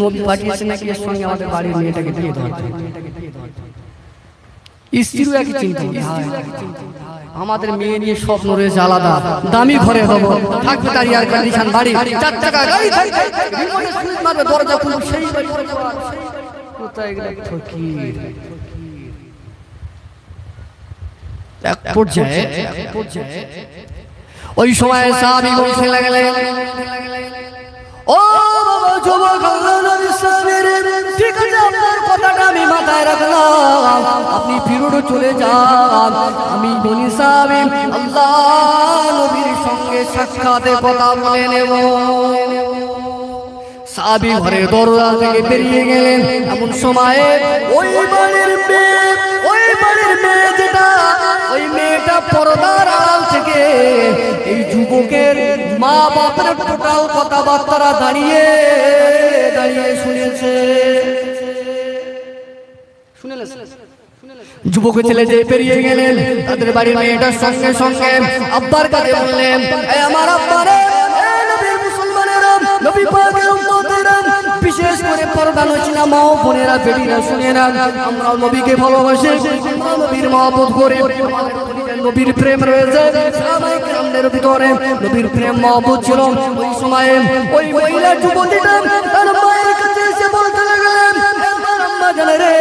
নবী পাঠিয়েছে নাকি এর সঙ্গে আমাদের বাড়ির মেয়েটাকে বিয়ে দেওয়া। স্ত্রীও একই চিন্তা, আমাদের মেয়ে নিয়ে স্বপ্ন রয়েছে আলাদা, দামি ঘরে হবো, থাকবে তার এয়ার কন্ডিশন বাড়ি, 4 চাকা গাড়ি থাকবে, রিমোটে সুইচ মারবে, দরজা খুলবে, সেই বাড়ি কোথায় গেলে ফকির। এক পর্যায়ে ওই সময় সাহাবী বলতে লাগলেন, ও বাবা যুবক, আল্লাহর নবী সাহাবীর, ঠিক আছে আপনার কথাটা আমি মাথায় রাখলাম, আপনি ফিরোড চলে যান, আমি ধনী সাহাবী আল্লাহর নবীর সঙ্গে সাক্ষাতে কথা বলে নেব। সাহাবী ঘরের দরজা থেকে বেরিয়ে গেলেন। এমন সময়ে ওই বাড়ির মেয়ে যেটা, ওই মেয়েটা পর্দার আড়াল থেকে এই যুবকের মা বাপের টোটাল কথাবার্তা দাঁড়িয়ে দাঁড়িয়ে শুনেছে। যুবক ছেলে যে পেরিয়ে গেলেন, তাদের বাড়ির মেয়েটার সঙ্গে সঙ্গে আব্বার কাছে বললেন, আমার আব্বারে, নবীর মুসলমানেরা, নবী পাকের উম্মতেরা, বিশেষ করে পর্দা নচিনা মা ও বোনেরা, বেটিরা শুনে না, আমরা নবীকে ভালোবাসি, আমরা নবীর মহব্বত করি, নবীর প্রেম রয়েছে সাহাবায়ে কেরামদের ভিতরে, নবীর প্রেম মহব্বত ছিল। ওই সময়ে ওই মহিলা যুবতীটা তার মায়ের কাছে এসে বলতে লাগলেন, আমার আম্মা জানে রে,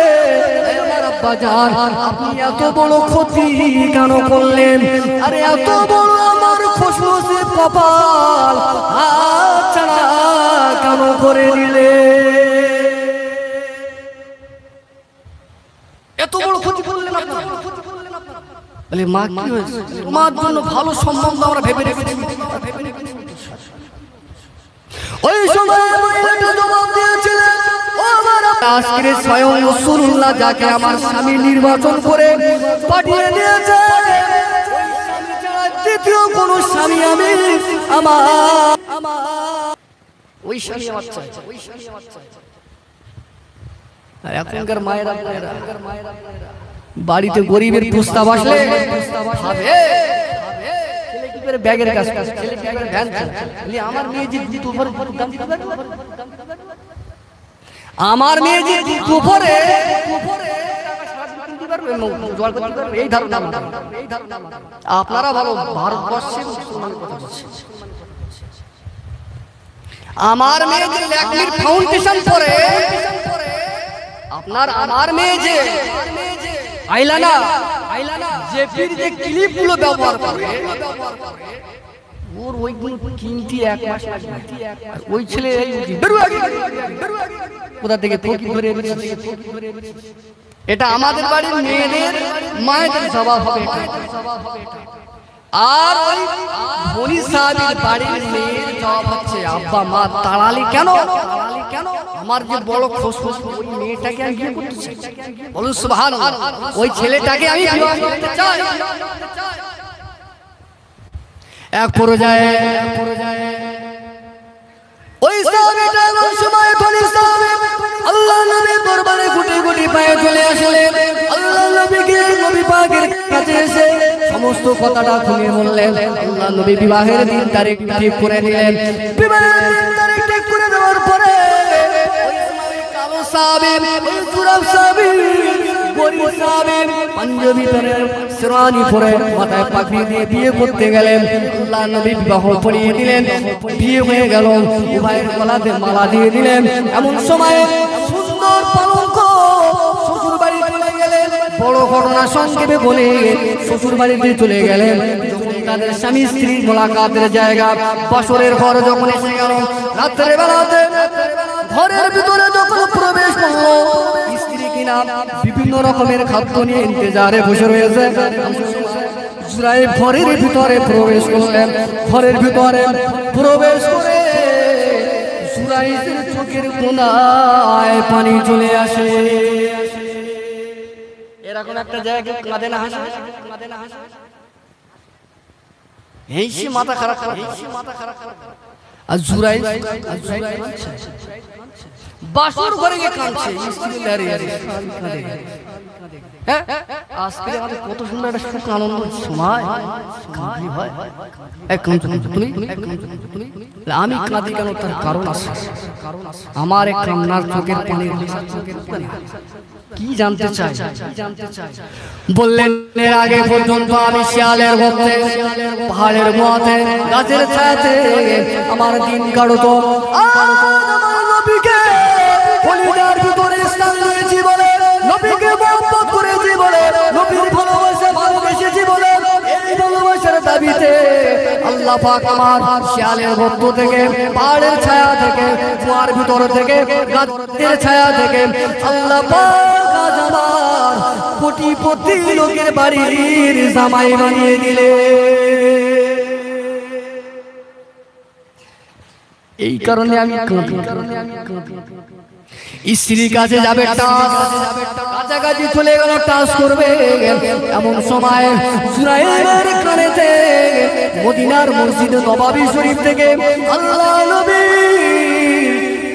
আমার আব্বা জান, আপনি এত বড় ক্ষতি কেন করলেন? আরে এত বড় আমার খুশনসিব কপাল হাত ছাড়া কেন করে দিলে? এত বড় ক্ষতি করলেন আপনারা? বলে মা কি হয়েছে? তোমার জন্য ভালো সম্বন্ধ আমরা ভেবে রেখেছি। ওই সময় মহিলাটা জবাব দিয়েছিলেন, ও আমার আজকে স্বয়ং রাসূলুল্লাহ যাকে আমার স্বামী নির্বাচন করে পাঠিয়ে দিয়েছে, ওই স্বামী ছাড়া দ্বিতীয় কোনো স্বামী আমি আমার ওই স্বামী আমার চাই, ওই স্বামী আমার চাই। আর এখনকার মায়েরা বাড়িতে গরিবের প্রস্তাব আসলে ভাবে ছেলে কি করে ব্যাগের কাজ করে, ছেলে কি করে ভ্যান চালায়, আমার মেয়ে যে জুতো পরে দাম দিতে পারবে, আমার মেয়ে যে জুতো পরে এই ধারণা আপনারা ভালো ভারতবর্ষের কথা বলছেন। আমার মেয়ে যে ল্যাকমির ফাউন্ডেশন পরে, আপনার আমার মেয়ে যে আইলানা যে পীর যে ক্লিপগুলো ব্যবহার করে, ওর ওইগুলো কিনতে এক মাস লাগে। ওই ছেলে কোথা থেকে ফকির ধরে এনেছে। এটা আমাদের বাড়ির মেয়েদের মায়েদের স্বভাব হবে। আর ওই ধনী সাহেবের বাড়ির মেয়ের জবাব হচ্ছে, আব্বা মা তাড়ালি কেন, আমার যে বড় খোঁজ ওই মেয়েটাকে আমি বিয়ে করতে চাই। বলুন সুবহানাল্লাহ, ওই ছেলেটাকে আমি বিয়ে করতে চাই। এক পর্যায়ে ওই সাহাবীটা ওই সময় ধনী সাহাবী আল্লাহর নবীর দরবারে গুটি গুটি পায়ে চলে আসলেন। আল্লাহর নবীকে নবী পাকের কাছে এসে সমস্ত কথাটা খুলে বললেন। আল্লাহর নবী বিবাহের দিন তারিখ ঠিক করে দিলেন। বিবাহের দিন তারিখ ঠিক করে দেওয়ার পরে ওই সময় কালো সাহাবী, ওই সুরাব সাহাবী, গরিব সাহাবী পাঞ্জাবি পরে শেরওয়ানি পরে মাথায় পাগড়ি দিয়ে বিয়ে করতে গেলেন। আল্লাহর নবী বিবাহ পড়িয়ে দিলেন, বিয়ে হয়ে গেল, উভয়ের গলাতে মালা দিয়ে দিলেন। এমন সময় সুন্দর পালঙ্ক শ্বশুর বাড়ি চলে গেলেন। বড় ঘটনা সংক্ষেপে বলে শ্বশুর বাড়িতে চলে গেলেন। তাদের স্বামী স্ত্রী মোলাকাতের জায়গা বাসরের ঘর যখন এসে গেল, রাত্রে বেলাতে ঘরের ভিতরে যখন প্রবেশ করলো, স্ত্রী কিনা বিভিন্ন রকমের খাদ্য নিয়ে ইন্তজারে বসে রয়েছে। জুরাই ঘরের ভিতরে প্রবেশ করলেন। ঘরের ভিতরে প্রবেশ করে জুরাইয়ের চোখের কোণায় পানি চলে আসে। এরকম একটা জায়গা কাঁদে না হাসে, এই সে মাথা খারাপ, আর জুরাই বাসর ঘরে গিয়ে কাঁদছে, স্ত্রী দাঁড়িয়ে কাঁদে। হ্যাঁ, আজকে আমাদের কত সুন্দর একটা সুখ আনন্দ সময় কাঁদি হয়। আমি কাঁদি কেন, তার কারণ আছে। আমার এক কান্নার চোখের পানি কি জানতে চাই, বললেন এর আগে পর্যন্ত আমি শিয়ালের মধ্যে, পাহাড়ের মধ্যে, গাছের ছায়াতে আমার দিন কাটতো। আমার নবীকে কলিজার ভিতরে স্থান দিয়েছি বলে, নবীকে মহব্বত করেছি বলে, নবীর ভালোবেসেছি বলে, এই ভালোবাসার দাবিতে আল্লাহ পাক আমার শিয়ালের মধ্য থেকে, পাহাড়ের ছায়া থেকে, কুয়ার ভিতর থেকে, গাছের ছায়া থেকে আল্লাহ পাক আমার কোটিপতি লোকের বাড়ির জামাই বানিয়ে দিলে। এই কারণে আমি স্ত্রীর কাছে যাবে, কাছাকাছি চলে গেল, টাচ করবে। এমন সময় জুরাইরের কানেতে মদিনার মসজিদ নববী শরীফ থেকে আল্লাহ নবী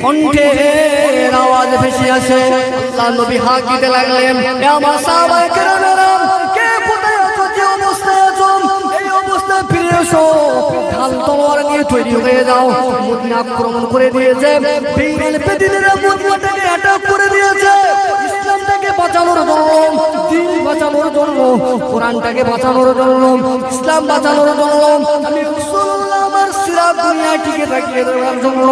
কণ্ঠের আওয়াজ ভেসে আসে। আল্লাহ নবী হাঁক দিতে লাগলেন, আমার সাহাবায়ে কেরামেরা, কে কোথায় আছো, যে অবস্থায় আছো, এই অবস্থায় ফিরে এসো, ঢাল তলোয়ার নিয়ে তৈরি হয়ে যাও। মদিনা আক্রমণ করে দিয়েছে, বেদিনেরা মদিনাটাকে অ্যাটাক করে দিয়েছে। ইসলামটাকে বাঁচানোর জন্য, দ্বীন বাঁচানোর জন্য, কোরআনটাকে বাঁচানোর জন্য, ইসলাম বাঁচানোর জন্য, আমি রাসূলুল্লাহ আমার সিরাত দুনিয়া টিকে থাকিয়ে দেওয়ার জন্য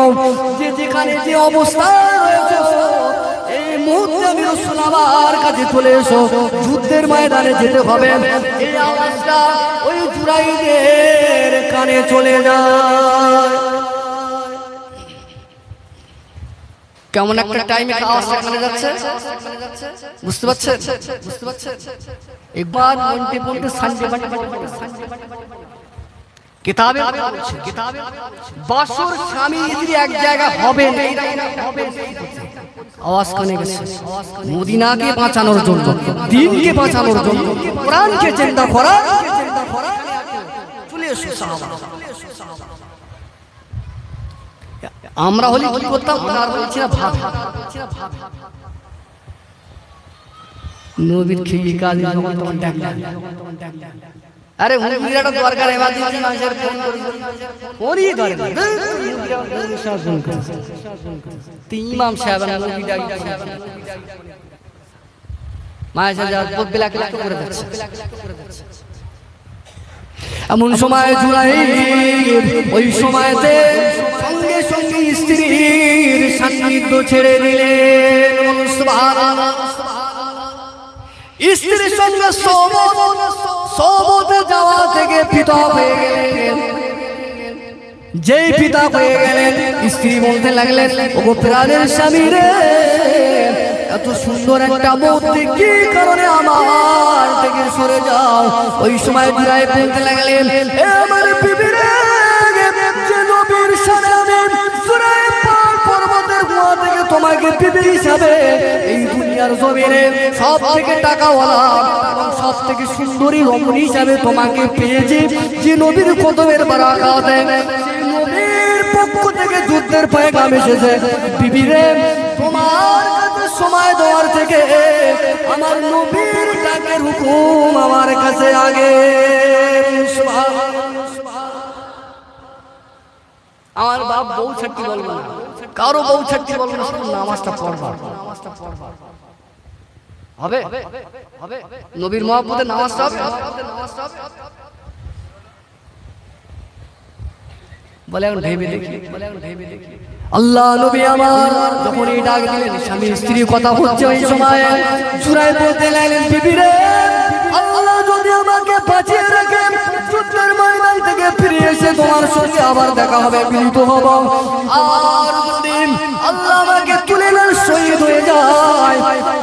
যে যেখানে যে অবস্থায় রয়েছে, এই মুহূর্তে আমি রাসূল আমার কাছে চলে এসো, যুদ্ধের ময়দানে যেতে হবে। এই আওয়াজটা ওই জুরাইদের কানে চলে যায়। কেমন একটা টাইমে আওয়াজটা কানে যাচ্ছে, বুঝতে পারছেন? একবার মন্টে পড়তে সানডে কিতাবে বাসর স্বামী স্ত্রী এক জায়গা হবে না, আওয়াজ কানে গেছে। মদিনাকে বাঁচানোর জন্য, দ্বীনকে বাঁচানোর জন্য, কোরআনকে চিন্তা করা, চলে এসো সাহাবা। আমরা হলে কি করতাম? আমরা বলছি না ভাব নবীর খেয়ে কাজ তোমার ডাকলাম, আরে মুরগিটা দরকার এমার্জেন্সি মানুষের ফোন করি ওরই দরকার ইমাম সাহেব মুরগি ডাকি মায়ের যা বেলা করে দিচ্ছে। এমন সময় জুড়াই ওই সময়তে সঙ্গে সঙ্গে স্ত্রীর সান্নিধ্য ছেড়ে দিলেন। স্ত্রীর সঙ্গে সোবতে যাওয়া থেকে পিতা হয়ে গেলেন। যেই পিতা হয়ে গেলেন স্ত্রী বলতে লাগলেন, ওগো প্রাণের স্বামী রে, এত সুন্দর একটা মূর্তি কি কারণে আমার থেকে সরে যাও? ওই সময় জুরাই বলতে লাগলেন, হে আমার বিবি রে, যে নবীর সাথে আমি জুরাই পাহাড় পর্বতের গুহা থেকে তোমাকে বিবি হিসাবে এই দুনিয়ার জমিনে সব থেকে টাকাওয়ালা এবং সব থেকে সুন্দরী রমণী হিসাবে তোমাকে পেয়েছি, যে নবীর কদমের বারাকাত, সেই নবীর পক্ষ থেকে যুদ্ধের পয়গাম এসেছে। বিবি রে, তোমার কাছে সময় দেওয়ার থেকে আমার নবীর ডাকের হুকুম আমার কাছে আগে। আমার বাপ বউ ছাড়তে বলবো না, কারো বউ ছাড়তে বলবো না, শুধু নামাজটা পড়বা, হবে হবে নবীর মহব্বতে নামাজটা হবে। বলে এখন ভেবে দেখি, আল্লাহ নবী আমার যখন এই ডাক দিলেন, স্বামী স্ত্রী কথা হচ্ছে, ওই সময় জুরাই বলতে লাগলেন, বিবি রে, আল্লাহ যদি আমাকে বাঁচিয়ে রাখে, যুদ্ধের ময়দান থেকে ফিরে এসে তোমার সঙ্গে আবার দেখা হবে, মিলিত হব। আর যদি আল্লাহ আমাকে তুলে নেন, শহীদ হয়ে যায়,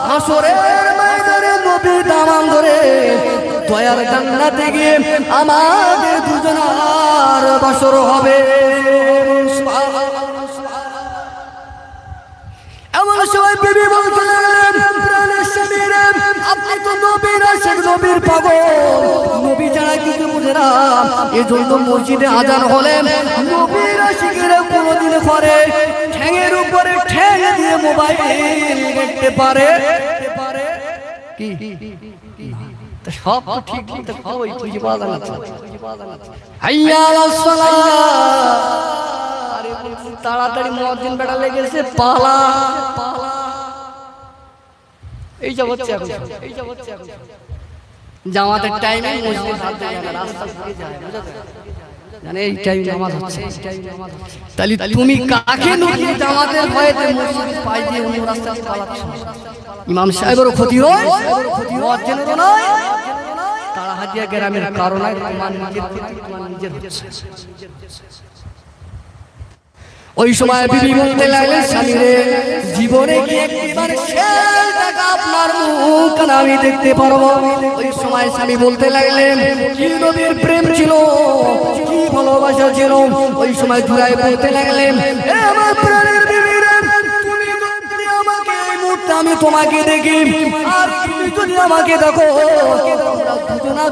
হাসরের ময়দানে নবীর দামান ধরে দয়ার জান্নাতে গিয়ে আমাদের দুজনার বাসর হবে। এমন সময় বিবি বলতে লাগলেন, প্রাণের স্বামী রে, আপনি তো নবীর আশিক, নবীর পাগল, নবী ছাড়া কিছু বুঝে না, এজন্য মসজিদে আজান হলে নবীর আশিকেরা কোনোদিন করে ঠ্যাঙের উপরে ঠ্যাং দিয়ে মোবাইল দেখতে পারে কি? সব তো ঠিক তো ওই তুই বাজান আছে, হাইয়া আলাস সালাহ, আরে তাড়াতাড়ি মুয়াজ্জিন বেটা লেগেছে, পালা পালা, এই যে হচ্ছে এখন, এই যে হচ্ছে এখন জামাতের টাইমে মসজিদে হাত দেয় না, রাস্তা ঘুরে যায়, বুঝাতে জানে এই টাইম নামাজ হচ্ছে। তাহলে তুমি কাকে নুকিয়ে জামাতের ভয়েতে মসজিদে পাই দিয়ে অন্য রাস্তায় পালাচ্ছ? ইমাম সাহেবেরও ক্ষতি হয়, মুয়াজ্জিনেরও নয়, তাড়াহাজিয়া গ্রামের কারণে তোমার নিজের ক্ষতি, তোমার নিজের হচ্ছে। ওই সময় বিবি বলতে লাগলেন, স্বামী রে, জীবনে কি একবার শেষ দেখা আপনার মুখ আমি দেখতে পারবো? ওই সময় স্বামী বলতে লাগলেন, কি নবীর প্রেম ছিল, কি ভালোবাসা ছিল। ওই সময় জুরাই বলতে লাগলেন, হে আমার প্রাণের বিবি রে, তুমি যদি আমাকে এই মুহূর্তে আমি তোমাকে দেখি, আর তুমি যদি আমাকে দেখো,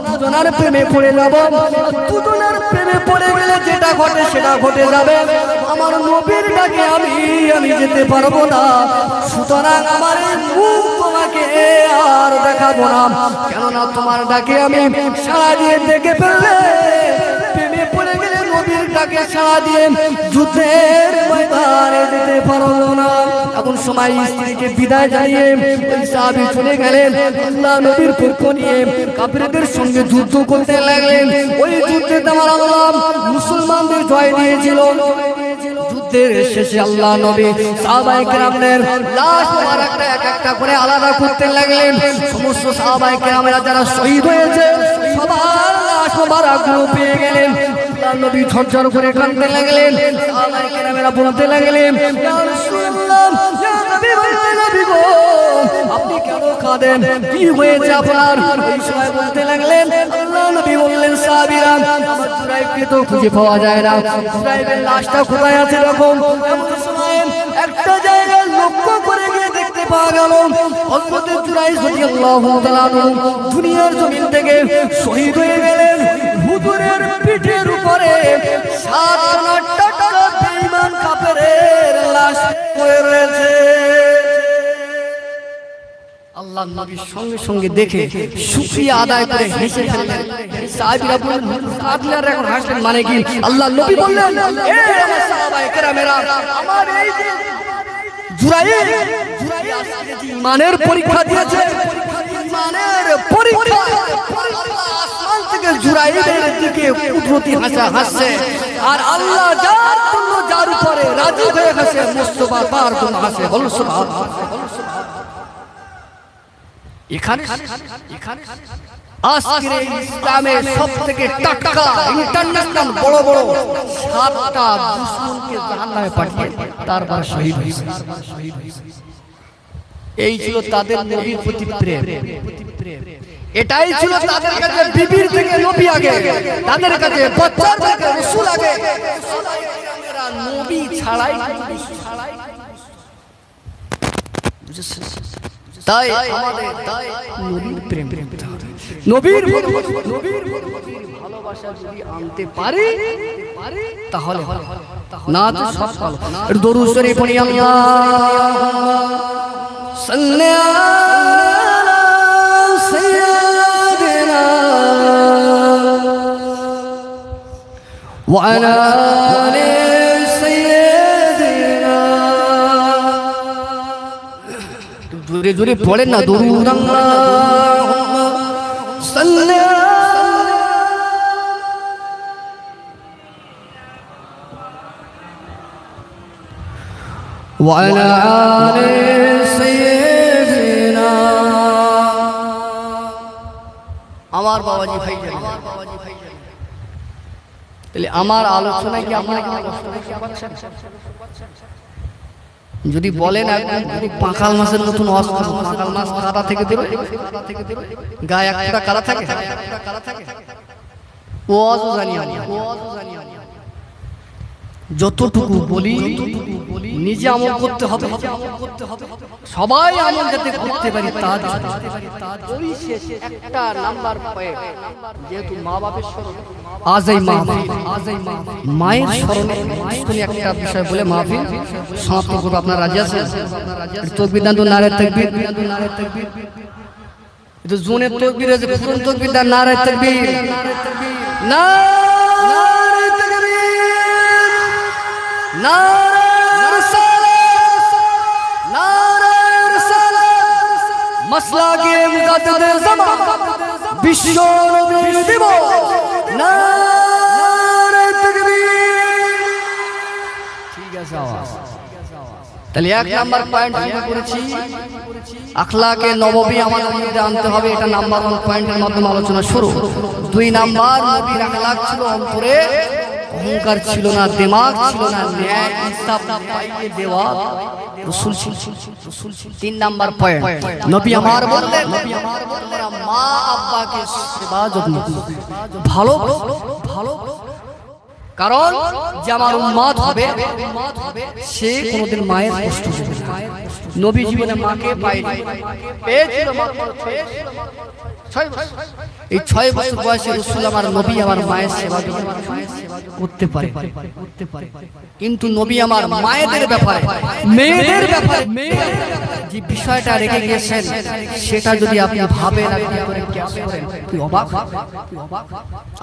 দুজনার প্রেমে পড়ে যাব। দুজনার প্রেমে পড়ে গেলে যেটা ঘটে সেটা ঘটে যাবে। আমার নবীর ডাকে আমি যেতে পারবো না, সুতরাং আমার মুখ তোমাকে আর দেখাবো না, কেননা তোমার ডাকে আমি সাড়া দিয়ে দেখে ফেললে প্রেমে পড়ে গেলে নবীর ডাকে সাড়া দিয়ে যুদ্ধের ময়দানে যেতে পারবো না। এখন সময় স্ত্রীকে বিদায় জানিয়ে ওই সাহাবী চলে গেলেন, আল্লাহ নবীর পক্ষ নিয়ে কাফিরদের সঙ্গে যুদ্ধ করতে লাগলেন। ওই যুদ্ধে আমার আল্লাহ মুসলমানদের জয় দিয়েছিল। যুদ্ধের শেষে আল্লাহ নবী সাহাবায়ে কেরামদের লাশ মোবারকটা এক একটা করে আলাদা করতে লাগলেন। সমস্ত সাহাবায়ে কেরামরা যারা শহীদ হয়েছে সবার লাশ মোবারকগুলো পেয়ে গেলেন। আল্লাহ নবী ঝরঝর করে কাঁদতে লাগলেন। সাহাবায়ে কেরামরা বলতে লাগলেন, ইয়া রাসূলুল্লাহ, ইয়া নবী গো, আপনি কেন কাঁদেন? কি হয়েছে আপনার? ওই সময় বলতে লাগলেন, আল্লাহ নবী বললেন, সাহাবীরা, আমার জুরাইবকে তো খুঁজে পাওয়া যায় না। জুরাইবের লাশটা কোথায় আছে এরকম এমন সময় একটা জায়গায় লক্ষ্য করে গিয়ে দেখতে পাওয়া গেল হযরত জুরাইব রাদিয়াল্লাহু তাআলা দুনিয়ার জমিন থেকে শহীদ হয়ে গেলেন। হুজুরের পিঠের উপরে 7 জনা টাটকা বেঈমান কাফেরের লাশ পড়ে রয়েছে। আল্লাহ নবীর সঙ্গে সঙ্গে দেখে শুকরিয়া আদায় করে হেসে ফেললেন। সাহাবীরা বললেন কাঁদলেন এখন হাসলেন মানে কি? আল্লাহ নবী বললেন এ আমার সাহাবায়ে কেরামেরা আমার এই যে জুরাইব ঈমানের পরীক্ষা দিয়েছে, ঈমানের পরীক্ষা আল্লাহ আসমান থেকে জুরাইবের দিকে কুদরতি হাসা হাসছে আর আল্লাহ যার জন্য যার উপরে রাজি হয়ে গেছে মুস্তাফা তার জন্য হাসে। বলো সুবহানাল্লাহ। এখানে আজকের ইসলামের সবথেকে টাটকা ইন্টারন্যাশনাল বড় বড় 7টা দুশমনকে জাহান্নামে পাঠিয়ে তারপর শহীদ হয়েছে। এই ছিল তাদের নবীর প্রতি প্রেম, এটাই ছিল তাদের কাছে বিবির থেকে নবী আগে, তাদের কাছে বাচ্চার থেকে রাসূল আগে। নবী ছাড়াই তাই আমাদের নবীর প্রেম, নবীর ভালোবাসা যদি আনতে পারি তাহলে না তো সব ভালো। দরুদ শরীফ পড়ি আল্লাহুম্মা সাল্লি আলা সাইয়্যিদিনা ওয়া আলা আলি জোরে জোরে পড়েন না দরুদ আল্লাহুম্মা সাল্লি ওয়া আলা আলি সাইয়্যিদিনা। আমার বাবাজি ভাইজান, তাহলে আমার আলোচনায় কি আপনারা কি কষ্ট পাচ্ছেন? যদি বলেন যদি পাঁকাল মাছের নতুন অস্ত্র, পাঁকাল মাছ কাদা থেকে দেবে, গায়ে একটা কাদা থাকে, ও অজু জানিয়া যতটুকু বলি নিজে আমল করতে হবে, সবাই আমল যাতে করতে পারি তা একটা নাম্বার পয়েন্ট। যেহেতু মা বাপের স্মরণ আজই মায়ের স্মরণে তুমি একটা বিষয় বলে মাহফিল সমাপ্ত করবো। আপনার রাজি আছেন? তাকবীর দান তো নারে তাকবীর, এটা জোনের তাকবীর আছে, পুরন তাকবীর দান নারে তাকবীর, নারে তাকবীর, নারে রিসালাত, নারে রিসালাত, মাসলাকে মুজাদ্দিদে জামান বিশ্ব নবীর দিবস, নারে তাকবীর। ঠিক আছে আওয়াজ। তাহলে এক নাম্বার পয়েন্ট আমরা করেছি আখলাকে নববী আমাদের মধ্যে আনতে হবে, এটা নাম্বার 1 পয়েন্টের মাধ্যমে আলোচনা শুরু। 2 নাম্বার নবীর আখলাক ছিল অন্তরে অহংকার ছিল না, দিমাগ ছিল না, ন্যায় ইনসাফ পাইয়ে দেওয়া রাসূল ছিল। 3 নাম্বার পয়েন্ট নবী আমার বললেন তোমরা মা আব্বাকে সেবা যত্ন ভালো ভালো, কারণ যে আমার উম্মত হবে সে কোনোদিন মায়ের কষ্ট দেবে না। নবী জীবনে মাকে পায়নি, পেয়েছিল মাত্র 6 বছর। এই 6 বছর বয়সে রাসূল আমার নবী আমার মায়ের সেবা করতে পারে, কিন্তু নবী আমার মায়েদের ব্যাপারে মেয়েদের ব্যাপারে যে বিষয়টা রেখে গিয়েছেন সেটা যদি আপনি ভাবেন আপনি করে কিয়াস করেন তুই অবাক।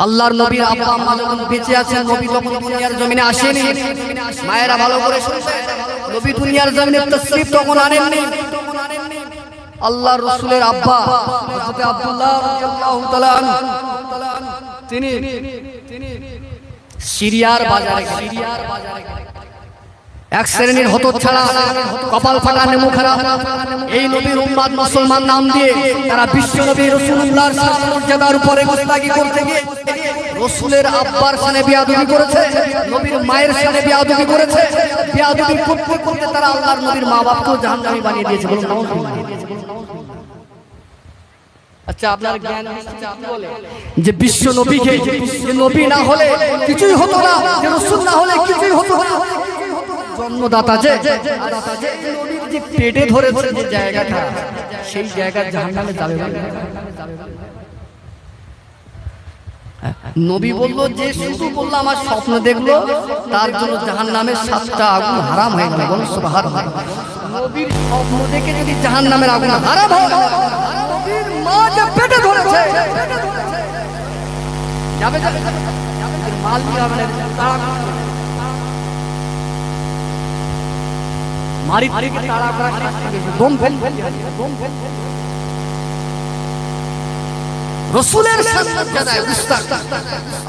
আল্লাহর নবীর আব্বা আম্মা যখন বেঁচে আছেন, নবী যখন দুনিয়ার জমিনে আসেনি, মায়েরা ভালো করে শুনবেন, নবী দুনিয়ার জমিনে তাশরীফ তখন আনেননি। আল্লাহর রাসূলের আব্বা হযরত আব্দুল্লাহ রাদিয়াল্লাহু তাআলা তিনি সিরিয়ার বাজারে এক শ্রেণীর হতচ্ছাড়া কপাল ফাটা নেমু খারাপ এই নবীর উম্মত মুসলমান নাম দিয়ে তারা বিশ্ব নবী রাসূলুল্লাহর মর্যাদার উপরে গোস্তাকি করতে গিয়ে রাসূলের আব্বার সানে বিয়াদবি করেছে, নবীর মায়ের সানে বিয়াদবি করেছে। বিয়াদবি করতে করতে তারা আল্লাহর নবীর মা বাপকেও জাহান্নামী বানিয়ে দিয়েছে। বলুন নাউযুবিল্লাহ। আচ্ছা আপনার জ্ঞান বলে যে বিশ্ব নবীকে যে নবী না হলে কিছুই হতো না, যে রাসূল না হলে কিছুই হতো না, জন্মদাতা যে নবীর যে পেটে ধরেছে যে জায়গাটা, সেই জায়গা জাহান্নামে যাবে না। নবী বলল যে শুধু বললো আমার স্বপ্ন দেখলো, তার জন্য জাহান্নামের 7টা আগুন হারাম হয়ে গেল। বলুন সুবহানাল্লাহ। নবীর স্বপ্ন দেখে যদি জাহান্নামের আগুন হারাম হয়, নবীর মা যে পেটে ধরেছে যাবে যাবে মাল দিয়ে হবে না, মারি থেকে তাড়া করা দম ফেল রাসূলের মর্যাদায় উস্তাদ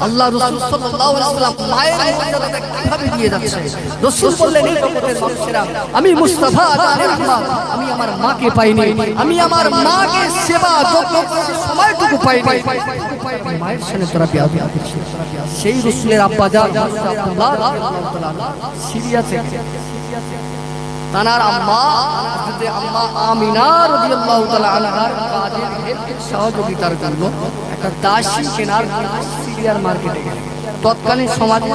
আল্লাহ রাসূল সাল্লাল্লাহু আলাইহি ওয়াসাল্লাম মায়ের মর্যাদাটা কিভাবে দিয়ে যাচ্ছে। রাসূল বললেন এই জগতের মানুষেরা, আমি মুস্তাফা আলাইহির রহমান, আমি আমার মাকে পাইনি, আমি আমার মাকে সেবা যত্ন করার সময়টুকু পাইনি, মায়ের সামনে তোরা বিয়াদবি করছিস। সেই রাসূলের আব্বা জান আব্দুল্লাহ রাদিয়াল্লাহু তাআলা সিরিয়া থেকে তানার আম্মা হযরত আম্মা আমিনা রাদিয়াল্লাহু তাআলা আনহার কাজের হেল্পের সহযোগিতার জন্য একটা দাসী কেনার সিরিয়ার মার্কেটে গেলেন। তৎকালীন সমাজে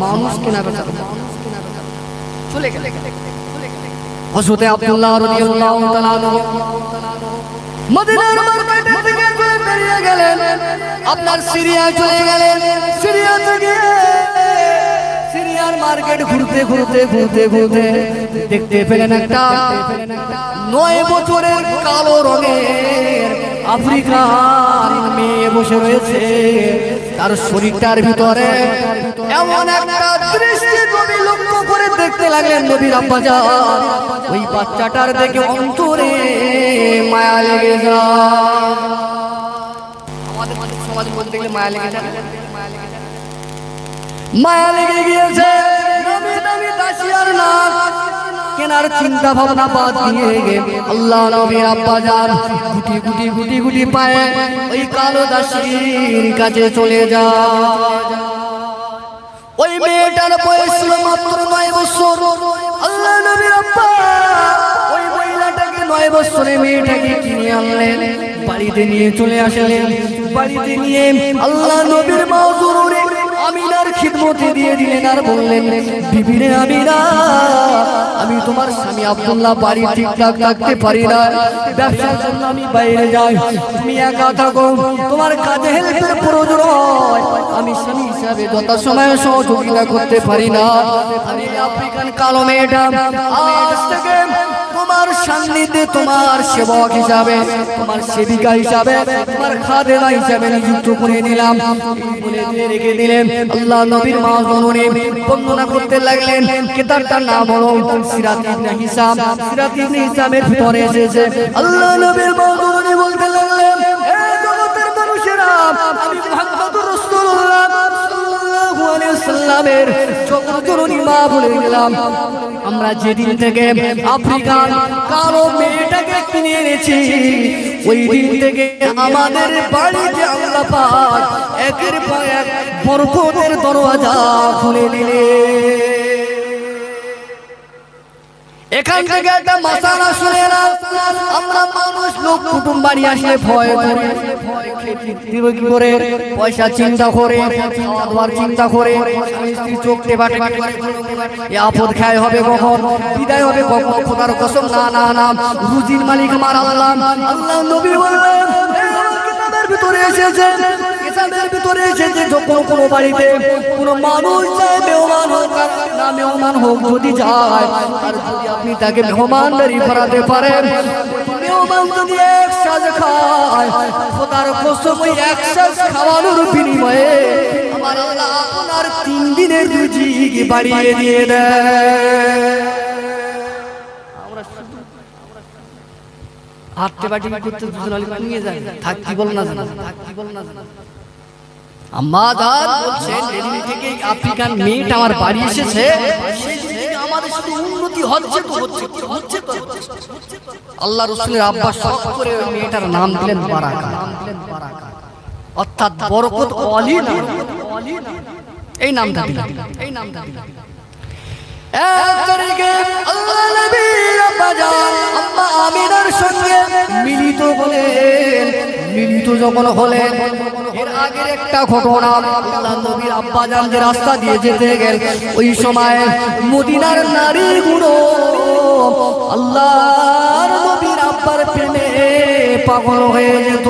মানুষ কেনা বেচা চলে গেল। হযরত আব্দুল্লাহ রাদিয়াল্লাহু তাআলা মদিনার মার্কেটে থেকে বেরিয়ে গেলেন, আপনার সিরিয়া চলে গেলেন। সিরিয়া থেকে সিরিয়ার মার্কেট ঘুরতে ঘুরতে ঘুরতে ঘুরতে দেখতে পেলেন একটা 9 বছরের কালো রঙের আফ্রিকান মেয়ে বসে রয়েছে। তার শরীরটার ভিতরে এমন একটা দৃষ্টি নবী লক্ষ্য করে দেখতে লাগলেন। নবীর আব্বা জান ওই বাচ্চাটার দেখে অন্তরে মায়া লেগে যায়। আমাদের সমাজের মধ্যে দেখলে মায়া লেগে যায়, মায়া লেগে গিয়েছে। নবী নবী দাসিয়ার না কেনার চিন্তা ভাবনা বাদ দিয়ে আল্লাহ নবীর আব্বা জান গুটি গুটি গুটি গুটি পায়ে ওই কালো দাসীর কাছে চলে যায়। ওই মেয়েটার বয়স ছিল মাত্র 9 বছর। আল্লাহ নবীর আব্বা ওই মহিলাটাকে 9 বছরের মেয়েটাকে কিনে আনলেন, বাড়িতে নিয়ে চলে আসলেন। বাড়িতে নিয়ে আল্লাহ নবীর মা জরুরি আমিনার খিদমতে দিয়ে দিলেন আর বললেন, বিবি রে আমিনা, আমি তোমার স্বামী আব্দুল্লাহ বাড়ি ঠিকঠাক থাকতে পারি না, ব্যবসার জন্য আমি বাইরে যাই, তুমি একা থাকো, তোমার কাজে হেল্পের প্রয়োজন হয়, আমি স্বামী হিসাবে যথাসময়ে সহযোগিতা করতে পারি না। আমি আফ্রিকান কালো মেয়েটা আজ থেকে তোমার সান্নিধ্যে তোমার সেবক হিসাবে, তোমার সেবিকা হিসাবে, তোমার খাদেমা হিসাবে নিযুক্ত করে নিলাম বলে দিয়ে রেখে দিলেন। আল্লাহ নবীর মা জননী বর্ণনা করতে লাগলেন, কিতাবটার নাম হলো সিরাত ইবনে হিসাম। সিরাত ইবনে হিসামের ভিতরে এসেছে আল্লাহ নবীর মা জননী বলতে লাগলেন, হে জগতের মানুষেরা, আমি মুহাম্মদুর রাসূলুল্লাহ সাল্লাল্লাহু আলাইহি ওয়াসাল্লামের জগৎজননী মা বলে দিলাম, আমরা যেদিন থেকে আফ্রিকান কালো মেয়েটাকে কিনে এনেছি, ওই দিন থেকে আমাদের বাড়িতে আল্লাহ পাক একের পর এক বরকতের দরওয়াজা খুলে দিলেন। এখান থেকে একটা মাসালা শুনে না, আমরা মানুষ লোক কুটুম বাড়ি আসলে ভয় করে, কি করে পয়সা চিন্তা করে, খাওয়া দাওয়ার চিন্তা করে, স্ত্রী চোখ টেপাটে এ আপদ খায় হবে কখন, বিদায় হবে কখন, খোদার কসম না না না, রুজির মালিক আমার আল্লাহ। আল্লাহ নবী বললেন, কিতাবের ভিতরে এসেছে, কিতাবের ভিতরে এসেছে, যখন কোনো বাড়িতে কোনো মানুষ যায়, মেহমান হোক না মেহমান হোক, যদি যায় আর যদি আপনি তাকে মেহমানদারি করাতে পারেন, মেহমান যদি এক সাজ খায়, খোদার কসম ওই এক সাজ খাওয়ানোর বিনিময়ে আমার আল্লাহ আপনার 3 দিনের রুজি বাড়িয়ে দিয়ে দেয়। হাতে বাটি করতে দুজন নিয়ে যায়, থাকি বল না জানা, থাকি বল না জানা। আম্মা দাদ বলছেন, যেদিন থেকে আফ্রিকান মেয়েটা আমার বাড়ি এসেছে, সেই দিন আমাদের শুধু উন্নতি হচ্ছে তো হচ্ছে, হচ্ছে তো আল্লাহ রাসূলের আব্বা শখ করে ওই মেয়েটার নাম দিলেন বারাকা, অর্থাৎ বরকত ওয়ালি নাম, এই নামটা দিলেন, এই নামটা দিলেন। এক তারিখে আল্লাহ নবী আব্বা জান আম্মা আমিনার সঙ্গে মিলিত হলেন, মিলিত যখন হলেন, এর আগের একটা ঘটনা, আল্লাহ নবীর আব্বাজান যে রাস্তা দিয়ে যেতে গেল, ওই সময় মদিনার নারীগুলো আল্লাহর নবীর আব্বার প্রেমে পাগল হয়ে যেত।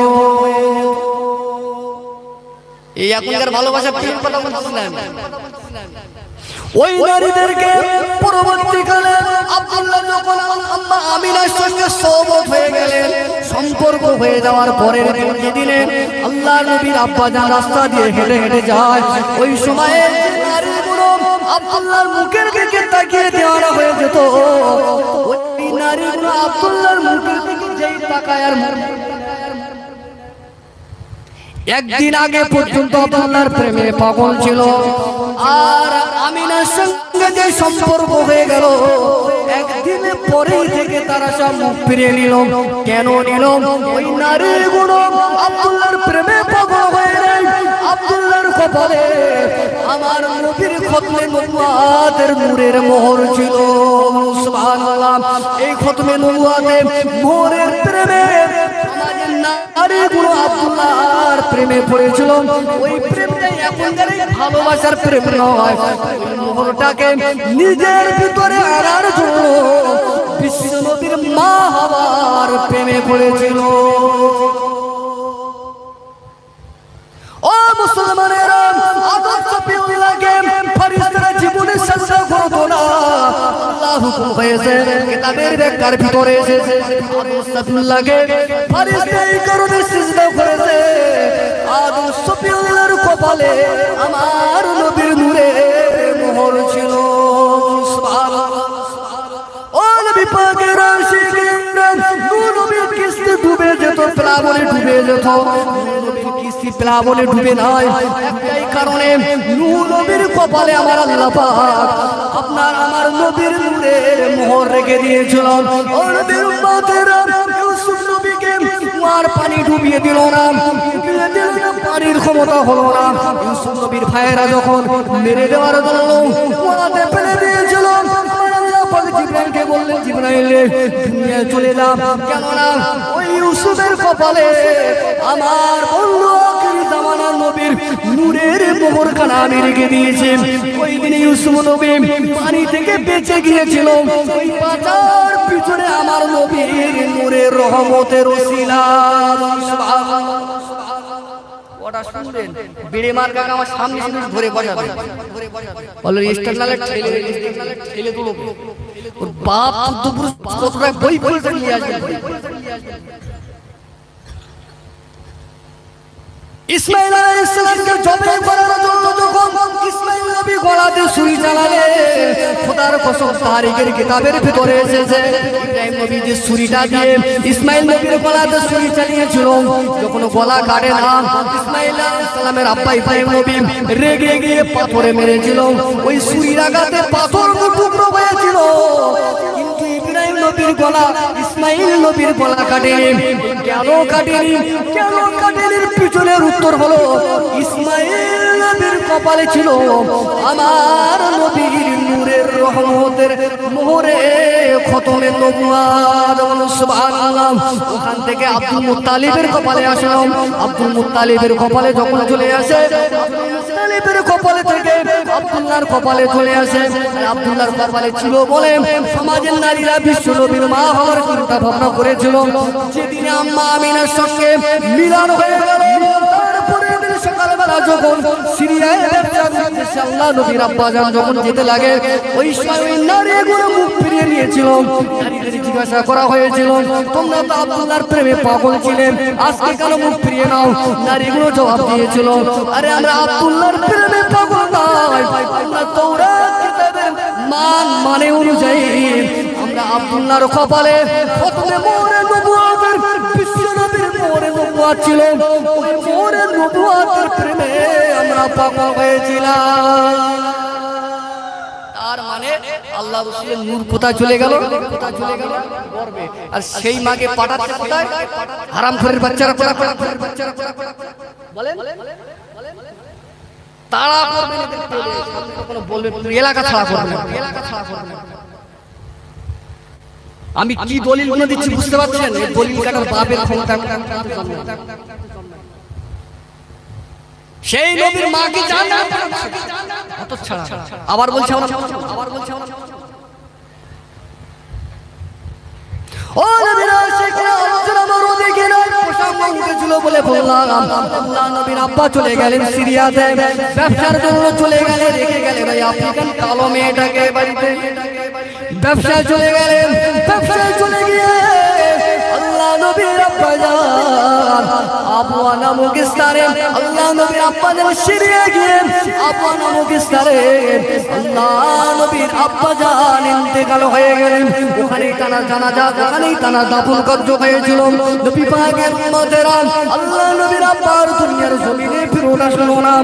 এই এখনকার ভালোবাসা প্রেম কথা বলছিলেন। ওই নারীদেরকে পরবর্তীকালে আব্দুল্লাহ যখন আম্মা আমিনার সঙ্গে সহবত হয়ে গেলেন, সম্পর্ক হয়ে যাওয়ার পরের দিনে আল্লাহ নবীর আব্বাজান রাস্তা দিয়ে হেঁটে হেঁটে যায়, ওই সময়ে নারীগুলো আব্দুল্লাহর মুখের দিকে তাকিয়ে দেওয়া হয়ে যেত। ওই নারীগুলো আব্দুল্লাহর মুখের দিকে যেই তাকায় আর একদিন আগে পর্যন্ত আব্দুল্লাহর প্রেমে পাগল ছিল, আর আমিনার সঙ্গে যে সম্পর্ক হয়ে গেল, একদিন পরেই থেকে তারা সব মুখ ফিরিয়ে নিল। কেন নিল? ওই নারীগুলো আব্দুল্লাহর প্রেমে পাগল হয়ে গেল। আব্দুল্লাহর কপালে আমার নবীর খতমে নবুয়াতের নূরের মোহর ছিল। সুবহানাল্লাহ। এই খতমে নবুয়াতে মোহরের প্রেমে আমাদের নারীগুলো আব্দুল্লাহর প্রেমে পড়েছিল। ওই প্রেমটাই এখনকার ভালোবাসার প্রেম নয়। ওই মোহরটাকে নিজের ভিতরে আনার জন্য বিশ্ব নবীর মা হওয়ার প্রেমে পড়েছিল। ও মুসলমানেরা, আদর্শ প্রিয়কে ফেরেশতারা জীবনে সাজদা করতো না। আল্লাহ হুকুম হয়েছে, কিতাবের ব্যাখ্যার ভিতরে এসেছে, আদর্শকে ফেরেশতা এই কারণে সাজদা করেছে, আদর্শ প্রিয়র কপালে আমার নবীর নূরের মোহর ছিল। সুবহানাল্লাহ। ও নবী পাকের আশিকরা, নবীর কিস্তি ডুবে যেত, প্লাবনে ডুবে যেত। কিস্তি প্লাবনে ডুবে নাই, একটাই কারণে নবীর কপালে আমার আল্লাহ পাক আপনার আমার নবীর নূরের মোহর রেখে দিয়েছিল। ও নবীর উম্মতেরা, ইউসুফ নবীকে কুয়ার পানি ডুবিয়ে দিল না, পানির ক্ষমতা হলো না। ইউসুফ নবীর ভাইয়েরা যখন মেরে দেওয়ার জন্য কুয়াতে ফেলে দিয়েছিল, জিবরাইলকে বললেন, জিবরাইল দুনিয়ায় চলে যা, কেননা ওই ইউসুফের কপালে আমার বন্ধু আখির জামানার নবীর নূরের মোহরখানা আমি রেখে দিয়েছি। ওই দিনে ইউসুফ নবী পানি থেকে বেঁচে গিয়েছিল, ওই বাঁচার পিছনে আমার নবীর নূরের রহমতের ওসিলা। ওটা শুনবেন, বেড়ে মার কাকা আমার সামনে শুনে ধরে বসাবে, বলে স্ট্যান্ডার্ড ঠেলে তুলো, ওর বাপ পুত্র কতটা বই বই নিয়ে আসবে। ইসমাইল আলাইহিস সালামকে জবাই করার জন্য যখন ইসমাইল নবী গলাতে ছুরি চালালেন, খোদার কসম তারিখের কিতাবের ভিতরে এসেছে, ইব্রাহিম নবী যে ছুরিটা দিয়ে ইসমাইল নবীর গলাতে ছুরি চালিয়েছিল, যখন গলা কাটে না, ইসমাইল আলাইহিস সালামের আব্বা ইব্রাহিম নবী রেগে গিয়ে পাথরে মেরেছিল। ওই ছুরির আঘাতে পাথর টুকরো হয়েছিল, কিন্তু ইব্রাহিম নবীর গলা ইসমাইল নবীর গলা কাটেনি। কেন কাটেনি? কেন কাটেনি? পিছনের উত্তর হলো, ইসমাইল নবীর কপালে ছিল আমার নবীর নূরের রহমতের মোহরে খতমে নবুয়াত। সুবহানাল্লাহ। ওখান থেকে আব্দুল মুত্তালিবের কপালে আসলো। আব্দুল মুত্তালিবের কপালে যখন চলে আসে, মুত্তালিবের কপালে থেকে আব্দুল্লাহর কপালে চলে আসে। আব্দুল্লাহর কপালে ছিল বলে সমাজের নারীরা বিশ্ব নবীর মা হওয়ার চিন্তা ভাবনা করেছিল। যেদিনে আম্মা আমিনার সঙ্গে মিলন হয়ে গেল, সকালবেলা যখন সিরিয়ায় আল্লাহ নবীর আব্বাজান যখন যেতে লাগে, ওই সময় ওই নারীগুলো মুখ ফিরিয়ে নিয়েছিল। নারীদের জিজ্ঞাসা করা হয়েছিল, তোমরা তো আব্দুল্লাহর প্রেমে পাগল ছিলে, আজকে কেন মুখ ফিরিয়ে নাও? নারীগুলো জবাব দিয়েছিল, আরে আমরা আব্দুল্লাহর প্রেমে পাগল নয়, আমরা তাওরাত কিতাবের মানে অনুযায়ী আমরা আব্দুল্লাহর কপালে খতমে মোহরে নবুয়াতের বিশ্ব নবীর মোহরে নবুয়াত ছিল, ওই মোহরে নবুয়াতের প্রেমে আমরা পাগল হয়েছিলাম। তার মানে আল্লাহ রাসূলের নূর কোথায় চলে গেল? গর্বে। আর সেই মাকে পাঠাতে কোথায়? হারামখোরের বাচ্চারা বলেন তাড়া করবে না, বলবে এলাকা ছাড়া করবে না, এলাকা ছাড়া করবে না। আমি কি দলিলগুলো দিচ্ছি বুঝতে পারছেন? এই দলিল কাটার বাপের ক্ষমতা সেই নবীর মা কি জানে অত ছাড়া আবার বলছে ও নবীর আশিকরা আমার ওদিকে নয় প্রসঙ্গ উঠেছিল বলে বললাম আল্লাহ নবীর আব্বা চলে গেলেন সিরিয়াতে ব্যবসার জন্য চলে গেলে রেখে গেলেন ওই আফ্রিকান কালো মেয়েটাকে বাড়িতে ব্যবসায় চলে গেলেন ব্যবসায় চলে গিয়ে আল্লাহ নবীর আব্বা যান আবওয়া নামক স্থানে আল্লাহ নবীর আব্বা যান সিরিয়া গিয়ে আবওয়া নামক স্থানে আল্লাহ নবীর আব্বা যান ইন্তেকাল হয়ে গেলেন ওখানেই তারা জানাজা ওখানেই তারা দাফন কার্য হয়েছিল নবী পাকের উম্মতেরা আল্লাহ নবীর আব্বার দুনিয়ার জমিনে ফিরত আসলো না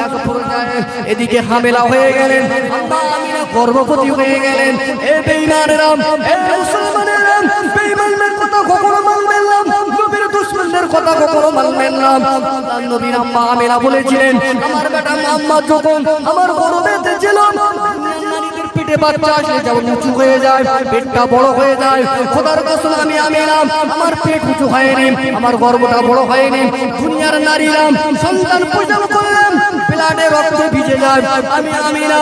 এক পর্যায়ে এদিকে হামেলা হয়ে গেলেন আম্মা আমিনা গর্ভবতী হয়ে গেলেন এ বেঈমানেরা এ মুসলমানেরা বেঈমানদের কথা কখনো মানবেন না নবীর দুশমনদের কথা কখনো মানবেন না আল্লাহ নবীর আম্মা আমিনা বলেছিলেন আমার বেটা মুহাম্মদ যখন আমার গর্ভেতে ছিল নারীদের পেটে বাচ্চা আসলে যেমন উঁচু হয়ে যায় পেটটা বড় হয়ে যায় খোদার কসম আমি আমিনা আমার পেট উঁচু হয়নি আমার গর্ভটা বড় হয়নি দুনিয়ার নারীরা সন্তান প্রসব করলেন ব্লাডে রক্তে ভিজে যায় আমি আমিনা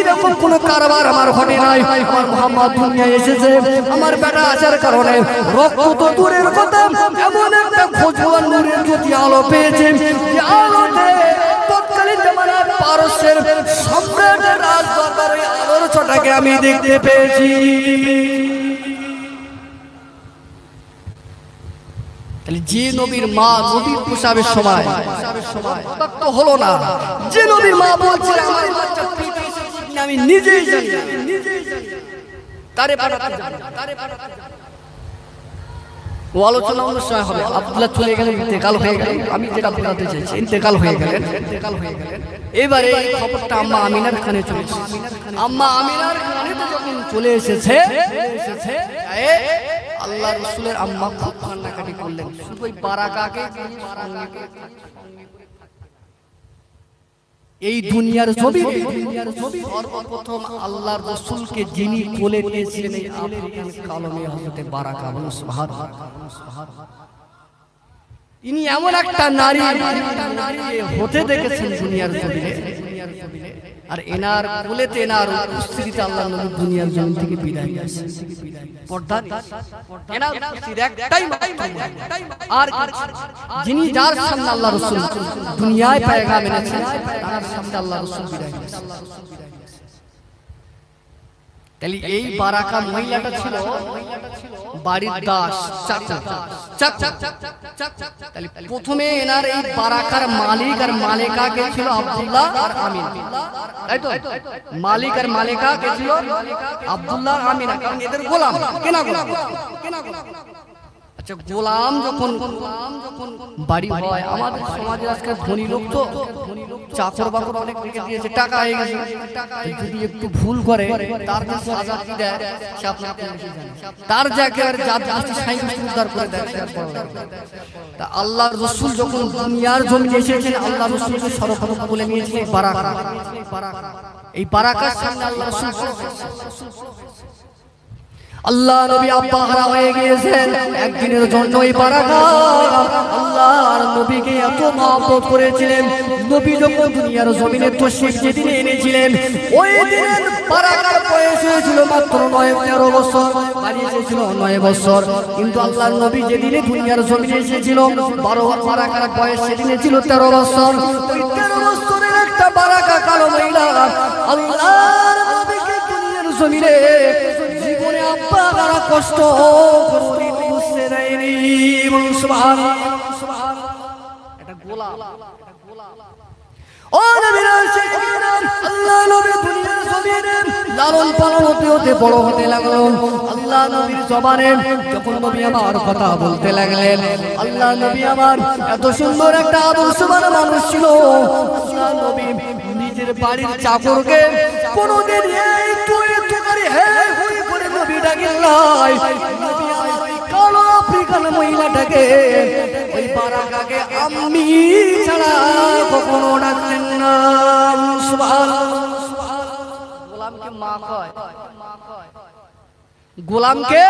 এরকম কোনো কারবার আমার ঘটে নাই আমার মুহাম্মদ দুনিয়ায় এসেছে আমার বেটা আসার কারণে রক্ত তো দূরের কথা এমন একটা খোঁজওয়ান নূরের জ্যোতি আলো পেয়েছে যে আলোতে তৎকালীন জামানার পারস্যের সম্রাটের রাজদরবারে আলোর ছটাকে আমি দেখতে পেয়েছি যে নবীর মা নবীর প্রসবের সময় তো হলো না যে নবীর মা বলছে আমার বাচ্চা পেটে এসেছে আমি নিজেই জানি তারে পাঠাতে ও আলোচনা অনুষ্ঠান হবে আব্দুল্লাহ চলে গেলেন ইন্তেকাল হয়ে গেলেন আমি যেটা বলতে চাইছি ইন্তেকাল হয়ে গেলেন এবারে এই খবরটা আম্মা আমিনার কানে চলে এসেছে আম্মা আমিনার কানে তো যখন চলে এসেছে আল্লাহ রাসূলের আম্মা খুব কান্নাকাটি করলেন শুধু ওই বারাকাকে এই দুনিয়ার ছবি সর্বপ্রথম আল্লাহর রাসূলকে যিনি কোলে নিয়েছিলেন এই আফ্রিকান কালো মেয়ে হযরত বারাকা বলুন সুবহানাল্লাহ ইনি এমন একটা নারী হতে দেখেছেন দুনিয়ার জমিনে আর এনার কোলেতে এনার উপস্থিতিতে আল্লাহ নবী দুনিয়ার জমিন থেকে বিদায় নিয়েছেন পর্দা এনার উপস্থিতি একটাই আর যিনি যার সামনে আল্লাহ রাসূল দুনিয়ায় পয়গাম এনেছেন তার সামনে আল্লাহ রাসূল বিদায় নিয়েছেন তাহলে এই বারাকা মহিলাটা ছিল বাড়ির দাস তাহলে প্রথমে এনার এই বারাকার মালিক আর মালিকা কে ছিল আব্দুল্লাহ আর আমিন তাই তো মালিক আর মালিকা কে ছিল আব্দুল্লাহ আর আমিনা কারণ এদের গোলাম কেনা গোলাম আচ্ছা গোলাম যখন বাড়ি হয় আমাদের সমাজে আজকাল ধনী লোক তো চাকর বাকর অনেক রেখে দিয়েছে টাকা হয়ে গেছে যদি একটু ভুল করে তার যে সাজা কি দেয় সে আপনার তার যাকে আর জাত গোষ্ঠী সাইন্স উদ্ধার করে দেয় তা আল্লাহর রাসূল যখন দুনিয়ার জমিনে এসেছেন আল্লাহর রাসূলকে সর্বপ্রথম বলে নিয়েছিলেন বারাকা এই বারাকার সামনে আল্লাহ রাসূল আল্লাহ নবী আব্বা হারা হয়ে গিয়েছেন একদিনের জন্য এই বারাকা আল্লাহর নবীকে এত মহব্বত করেছিলেন নবী যখন দুনিয়ার জমিনে তশরীফ যেদিনে এনেছিলেন ওই দিনের বারাকার বয়স হয়েছিল মাত্র 9-13 বছর বাড়ি এসেছিল 9 বছর কিন্তু আল্লাহর নবী যেদিনে দুনিয়ার জমিনে এসেছিল বারাকার বয়স সেদিনে ছিল 13 বছর ওই 13 বছরের একটা বারাকা কালো মহিলা আল্লাহর নবীকে দুনিয়ার জমিনে জীবনে আব্বা যারা কষ্ট কোনদিন বুঝতে দেয়নি সুবহানাল্লাহ এটা গোলাম ও নবীর আশিকরা আল্লাহ নবী দুনিয়ার জমিনে লালন পালন হতে বড় হতে লাগলো আল্লাহ নবীর জবানে যখন নবী আমার কথা বলতে লাগলেন আল্লাহ নবী আমার এত সুন্দর একটা আদর্শবান মানুষ ছিল আল্লাহ নবী নিজের বাড়ির চাকরকে কোনদিন একটু করে হ্যাঁ করে নবী ডাকেন নাই নবী আমার ওই কালো আফ্রিকান মহিলাটাকে ওই বারাকাকে আম্মি ছাড়া কখনো ডাকতেন না সুবহানাল্লাহ গোলামকে মা কয় গোলামকে